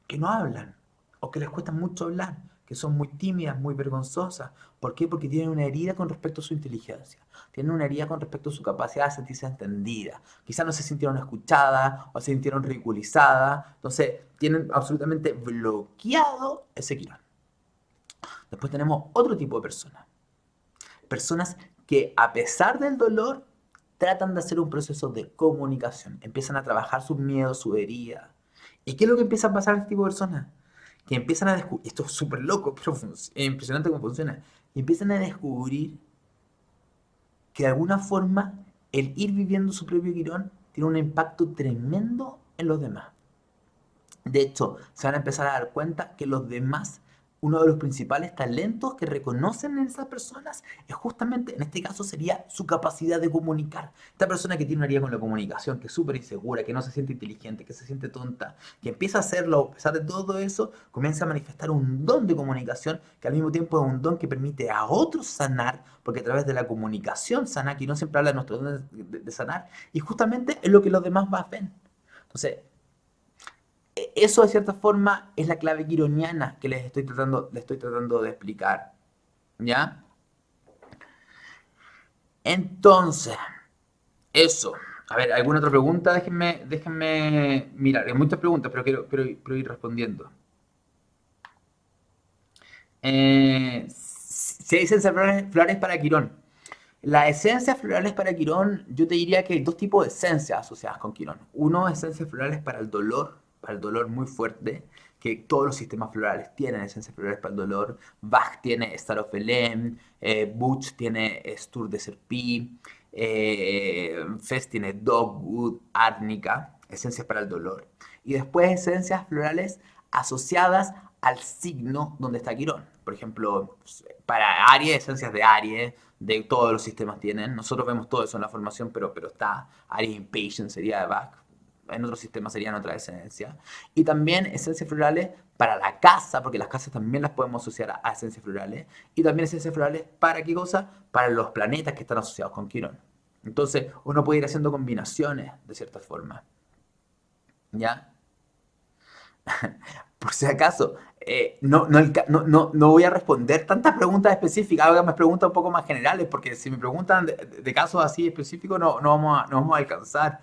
que no hablan o que les cuesta mucho hablar, que son muy tímidas, muy vergonzosas. ¿Por qué? Porque tienen una herida con respecto a su inteligencia, tienen una herida con respecto a su capacidad de sentirse entendida. Quizás no se sintieron escuchadas o se sintieron ridiculizadas, entonces tienen absolutamente bloqueado ese Quirón. Después tenemos otro tipo de personas, personas que a pesar del dolor tratan de hacer un proceso de comunicación, empiezan a trabajar sus miedos, su herida. ¿Y qué es lo que empieza a pasar a este tipo de personas? Que empiezan a descubrir, esto es súper loco, pero es impresionante cómo funciona, y empiezan a descubrir que de alguna forma el ir viviendo su propio Quirón tiene un impacto tremendo en los demás. De hecho, se van a empezar a dar cuenta que los demás, uno de los principales talentos que reconocen en esas personas es justamente, en este caso sería su capacidad de comunicar. Esta persona que tiene una herida con la comunicación, que es súper insegura, que no se siente inteligente, que se siente tonta, que empieza a hacerlo, a pesar de todo eso, comienza a manifestar un don de comunicación que al mismo tiempo es un don que permite a otros sanar, porque a través de la comunicación sana, que no siempre habla de nuestro don de sanar, y justamente es lo que los demás más ven. Entonces, eso de cierta forma es la clave quironiana que les estoy tratando de explicar. ¿Ya? Entonces, eso. A ver, ¿alguna otra pregunta? Déjenme mirar. Hay muchas preguntas, pero quiero ir respondiendo. Si hay esencias florales para Quirón. Las esencias florales para Quirón, yo te diría que hay dos tipos de esencias asociadas con Quirón. Uno, esencias florales para el dolor muy fuerte, que todos los sistemas florales tienen esencias florales para el dolor. Bach tiene Star of Elem, Butch tiene Stur de Serpí, Fest tiene Dogwood, Árnica, esencias para el dolor. Y después esencias florales asociadas al signo donde está Quirón. Por ejemplo, para Aries, esencias de Aries, de todos los sistemas tienen. Nosotros vemos todo eso en la formación, pero está Aries Impatient sería de Bach. En otros sistemas serían otra esencia. Y también esencias florales para la casa, porque las casas también las podemos asociar a esencias florales. Y también esencias florales para qué cosa? Para los planetas que están asociados con Quirón. Entonces, uno puede ir haciendo combinaciones de cierta forma. ¿Ya? Por si acaso, no voy a responder tantas preguntas específicas, hago más preguntas un poco más generales, porque si me preguntan de casos así específicos, no vamos a alcanzar,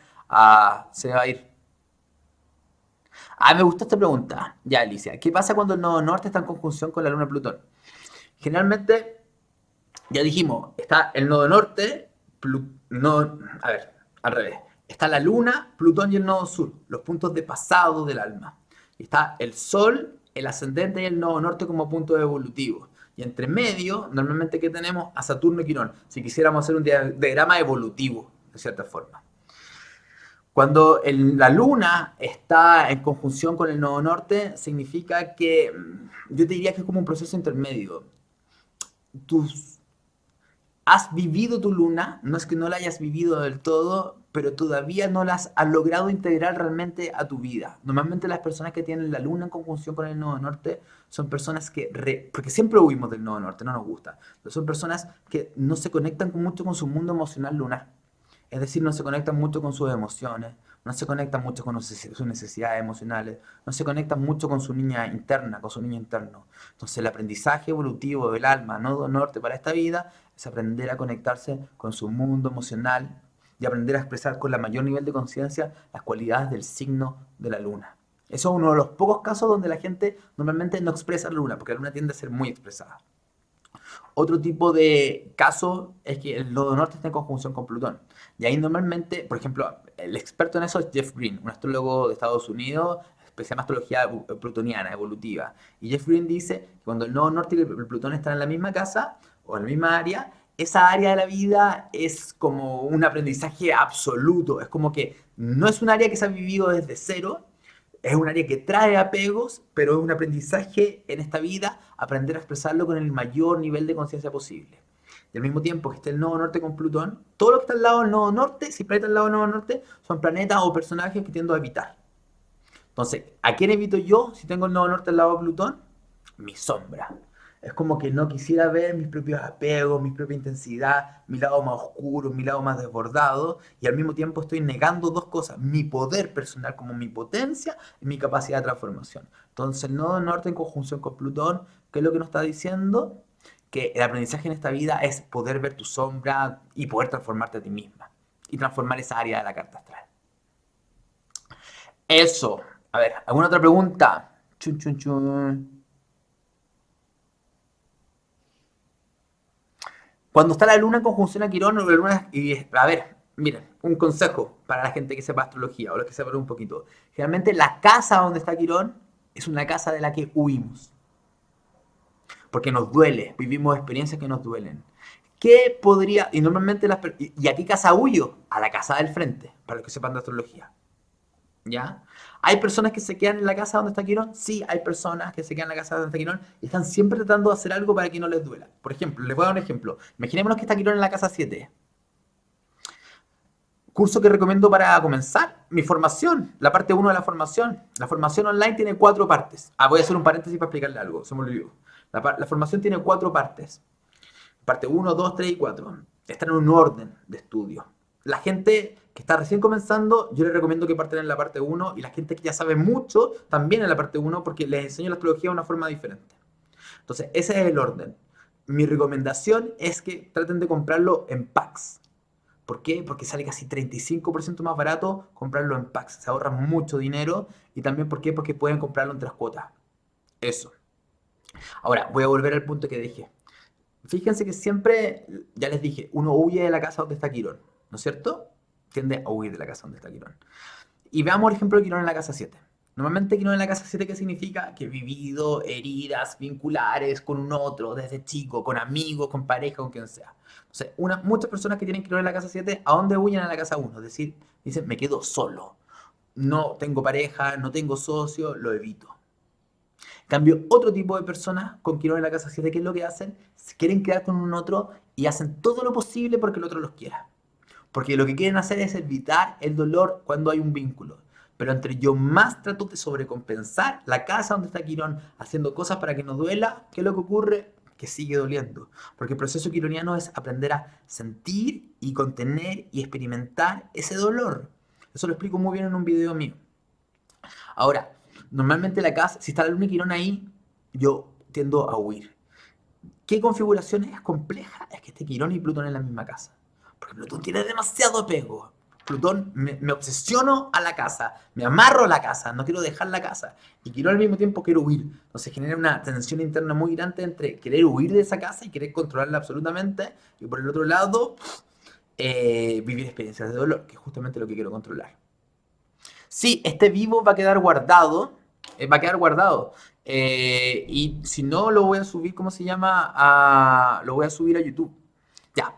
se va a ir. Ah, me gustó esta pregunta. Ya, Alicia. ¿Qué pasa cuando el nodo norte está en conjunción con la luna Plutón? Generalmente, ya dijimos, está el nodo norte, no, a ver, al revés. Está la luna, Plutón y el nodo sur, los puntos de pasado del alma. Y está el sol, el ascendente y el nodo norte como puntos evolutivos. Y entre medio, normalmente, ¿qué tenemos? A Saturno y Quirón. Si quisiéramos hacer un diagrama evolutivo, de cierta forma. Cuando la luna está en conjunción con el nodo norte, significa que yo te diría que es como un proceso intermedio. Tus has vivido tu luna, no es que no la hayas vivido del todo, pero todavía no la has logrado integrar realmente a tu vida. Normalmente las personas que tienen la luna en conjunción con el nodo norte son personas que, porque siempre huimos del nodo norte, no nos gusta, pero son personas que no se conectan mucho con su mundo emocional lunar. Es decir, no se conectan mucho con sus emociones, no se conectan mucho con sus necesidades emocionales, no se conectan mucho con su niña interna, con su niño interno. Entonces el aprendizaje evolutivo del alma, nodo norte para esta vida, es aprender a conectarse con su mundo emocional y aprender a expresar con la mayor nivel de conciencia las cualidades del signo de la luna. Eso es uno de los pocos casos donde la gente normalmente no expresa la luna, porque la luna tiende a ser muy expresada. Otro tipo de caso es que el nodo norte está en conjunción con Plutón. Y ahí normalmente, por ejemplo, el experto en eso es Jeff Green, un astrólogo de Estados Unidos, especial en astrología plutoniana, evolutiva. Y Jeff Green dice que cuando el nodo norte y el Plutón están en la misma casa o en la misma área, esa área de la vida es como un aprendizaje absoluto. Es como que no es un área que se ha vivido desde cero, es un área que trae apegos, pero es un aprendizaje en esta vida, aprender a expresarlo con el mayor nivel de conciencia posible. Y al mismo tiempo que esté el nodo norte con Plutón, todo lo que está al lado del nodo norte, si planeta al lado del nodo norte, son planetas o personajes que tiendo a evitar. Entonces, ¿a quién evito yo si tengo el nodo norte al lado de Plutón? Mi sombra. Es como que no quisiera ver mis propios apegos, mi propia intensidad, mi lado más oscuro, mi lado más desbordado, y al mismo tiempo estoy negando dos cosas, mi poder personal como mi potencia y mi capacidad de transformación. Entonces el nodo norte en conjunción con Plutón, ¿qué es lo que nos está diciendo? Que el aprendizaje en esta vida es poder ver tu sombra y poder transformarte a ti misma y transformar esa área de la carta astral. Eso. A ver, ¿alguna otra pregunta? Chun, chun, chun. Cuando está la luna en conjunción a Quirón, la luna, y, a ver, miren, un consejo para la gente que sepa astrología o los que sepan un poquito. Generalmente la casa donde está Quirón es una casa de la que huimos. Porque nos duele, vivimos experiencias que nos duelen. ¿Qué podría, y normalmente y a qué casa huyo? A la casa del frente, para los que sepan de astrología. ¿Ya? ¿Hay personas que se quedan en la casa donde está Quirón? Sí, hay personas que se quedan en la casa donde está Quirón y están siempre tratando de hacer algo para que no les duela. Por ejemplo, les voy a dar un ejemplo. Imaginémonos que está Quirón en la casa 7. Curso que recomiendo para comenzar, mi formación, la parte 1 de la formación. La formación online tiene 4 partes. Ah, voy a hacer un paréntesis para explicarle algo, se me olvidó. La formación tiene 4 partes. Parte 1, 2, 3 y 4. Están en un orden de estudio. La gente que está recién comenzando, yo les recomiendo que partan en la parte 1 y la gente que ya sabe mucho también en la parte 1 porque les enseño la astrología de una forma diferente. Entonces, ese es el orden. Mi recomendación es que traten de comprarlo en packs. ¿Por qué? Porque sale casi 35% más barato comprarlo en packs. Se ahorra mucho dinero. Y también, ¿por qué? Porque pueden comprarlo en 3 cuotas. Eso. Ahora, voy a volver al punto que dije. Fíjense que siempre, ya les dije, uno huye de la casa donde está Quirón, ¿no es cierto? Tiende a huir de la casa donde está Quirón. Y veamos el ejemplo de Quirón en la casa 7. Normalmente Quirón en la casa 7, ¿qué significa? Que he vivido heridas vinculares con un otro desde chico, con amigos, con pareja, con quien sea. Entonces, muchas personas que tienen Quirón en la casa 7, ¿a dónde huyen a la casa 1? Es decir, dicen, me quedo solo. No tengo pareja, no tengo socio, lo evito. En cambio, otro tipo de personas con Quirón en la casa 7, ¿qué es lo que hacen? Se quieren quedar con un otro y hacen todo lo posible porque el otro los quiera. Porque lo que quieren hacer es evitar el dolor cuando hay un vínculo. Pero entre yo más trato de sobrecompensar la casa donde está Quirón haciendo cosas para que no duela, ¿qué es lo que ocurre? Que sigue doliendo. Porque el proceso quironiano es aprender a sentir y contener y experimentar ese dolor. Eso lo explico muy bien en un video mío. Ahora, normalmente la casa, si está la luna y Quirón ahí, yo tiendo a huir. ¿Qué configuración es compleja? Es que esté Quirón y Plutón en la misma casa. Porque Plutón tiene demasiado apego. Plutón, me obsesiono a la casa, me amarro a la casa, no quiero dejar la casa y quiero al mismo tiempo quiero huir. Entonces genera una tensión interna muy grande entre querer huir de esa casa y querer controlarla absolutamente y por el otro lado vivir experiencias de dolor, que es justamente lo que quiero controlar. Sí, este vivo va a quedar guardado, va a quedar guardado. Y si no, lo voy a subir, ¿cómo se llama? Lo voy a subir a YouTube. Ya,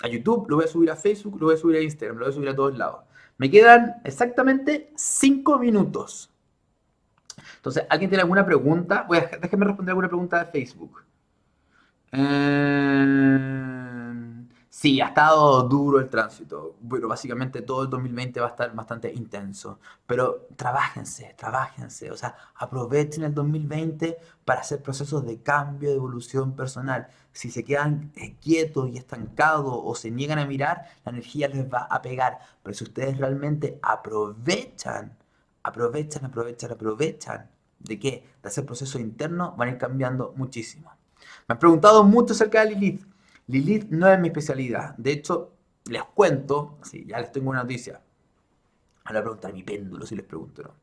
a YouTube, lo voy a subir a Facebook, lo voy a subir a Instagram, lo voy a subir a todos lados. Me quedan exactamente 5 minutos. Entonces, ¿alguien tiene alguna pregunta? Déjenme responder alguna pregunta de Facebook. Sí, ha estado duro el tránsito. Bueno, básicamente todo el 2020 va a estar bastante intenso. Pero trabajense, trabajense. O sea, aprovechen el 2020 para hacer procesos de cambio, de evolución personal. Si se quedan quietos y estancados o se niegan a mirar, la energía les va a pegar. Pero si ustedes realmente aprovechan, ¿de qué? De hacer procesos internos, van a ir cambiando muchísimo. Me han preguntado mucho acerca de Lilith. Lilith no es mi especialidad. De hecho, les cuento, sí, ya les tengo una noticia. Ahora voy a preguntar mi péndulo si les pregunto o no.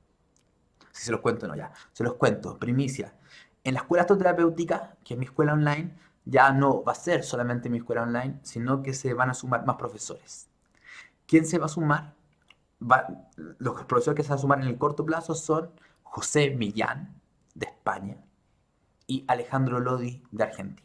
Si se los cuento o no, ya. Se los cuento, primicia. En la escuela astroterapéutica, que es mi escuela online, ya no va a ser solamente mi escuela online, sino que se van a sumar más profesores. ¿Quién se va a sumar? Los profesores que se van a sumar en el corto plazo son José Millán, de España, y Alejandro Lodi, de Argentina.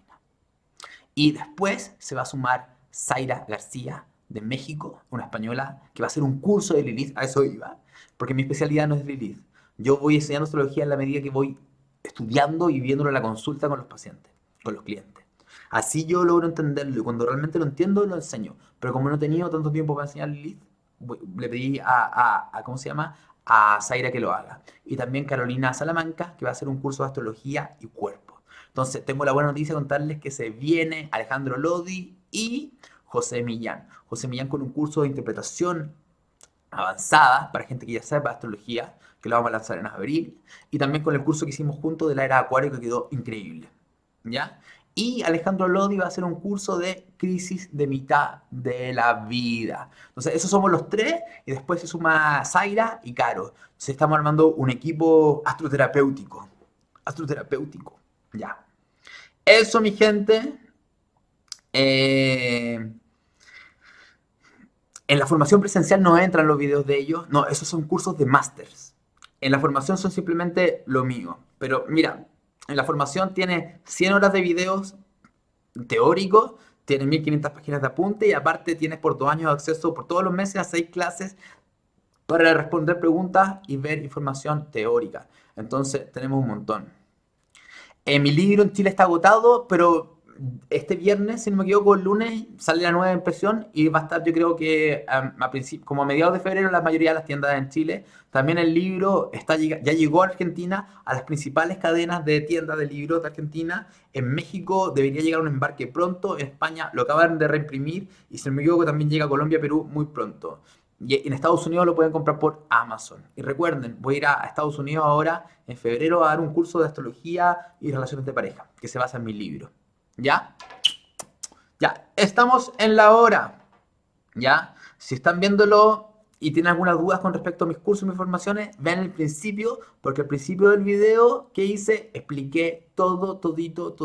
Y después se va a sumar Zaira García, de México, una española, que va a hacer un curso de Lilith, a eso iba, porque mi especialidad no es Lilith. Yo voy enseñando astrología en la medida que voy estudiando y viéndolo en la consulta con los pacientes, con los clientes. Así yo logro entenderlo y cuando realmente lo entiendo lo enseño. Pero como no he tenido tanto tiempo para enseñar Lilith, le pedí ¿cómo se llama? A Zaira que lo haga. Y también Carolina Salamanca, que va a hacer un curso de astrología y cuerpo. Entonces, tengo la buena noticia de contarles que se viene Alejandro Lodi y José Millán. José Millán con un curso de interpretación avanzada para gente que ya sepa astrología, que lo vamos a lanzar en abril. Y también con el curso que hicimos juntos de la era Acuario, que quedó increíble. ¿Ya? Y Alejandro Lodi va a hacer un curso de crisis de mitad de la vida. Entonces, esos somos los tres. Y después se suma Zaira y Caro. Entonces, estamos armando un equipo astroterapéutico. Astroterapéutico. Ya. Eso, mi gente. En la formación presencial no entran los videos de ellos. No, esos son cursos de másters. En la formación son simplemente lo mío. Pero mira, en la formación tiene 100 horas de videos teóricos, tiene 1500 páginas de apunte y aparte tienes por 2 años acceso por todos los meses a 6 clases para responder preguntas y ver información teórica. Entonces tenemos un montón. Mi libro en Chile está agotado, pero este viernes, si no me equivoco, el lunes sale la nueva impresión y va a estar, yo creo que como a mediados de febrero, la mayoría de las tiendas en Chile. También el libro ya llegó a Argentina, a las principales cadenas de tiendas de libros de Argentina. En México debería llegar un embarque pronto. En España lo acaban de reimprimir y si no me equivoco también llega a Colombia, Perú muy pronto. Y en Estados Unidos lo pueden comprar por Amazon. Y recuerden, voy a ir a Estados Unidos ahora, en febrero, a dar un curso de astrología y relaciones de pareja, que se basa en mi libro. ¿Ya? Ya, estamos en la hora. ¿Ya? Si están viéndolo y tienen algunas dudas con respecto a mis cursos y mis formaciones, vean el principio, porque al principio del video que hice expliqué todito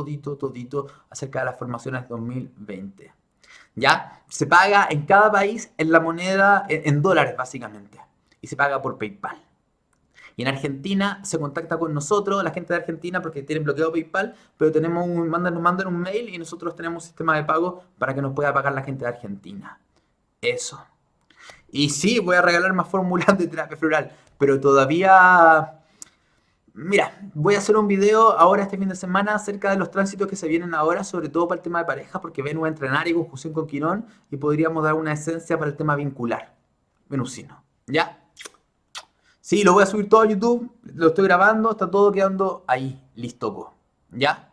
acerca de las formaciones 2020. ¿Ya? Se paga en cada país en la moneda, en dólares básicamente. Y se paga por PayPal. Y en Argentina se contacta con nosotros, la gente de Argentina, porque tienen bloqueado PayPal, pero nos mandan un mail y nosotros tenemos un sistema de pago para que nos pueda pagar la gente de Argentina. Eso. Y sí, voy a regalar más fórmulas de terapia floral, pero todavía... Mira, voy a hacer un video ahora este fin de semana acerca de los tránsitos que se vienen ahora, sobre todo para el tema de pareja, porque Venus va a entrenar y conjunción con Quirón, y podríamos dar una esencia para el tema vincular, venusino. ¿Ya? Sí, lo voy a subir todo a YouTube, lo estoy grabando, está todo quedando ahí, listo. ¿Ya?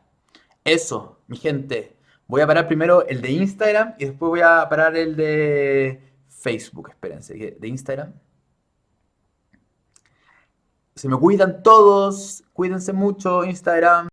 Eso, mi gente. Voy a parar primero el de Instagram y después voy a parar el de Facebook. Espérense, de Instagram. Se me cuidan todos, cuídense mucho, Instagram.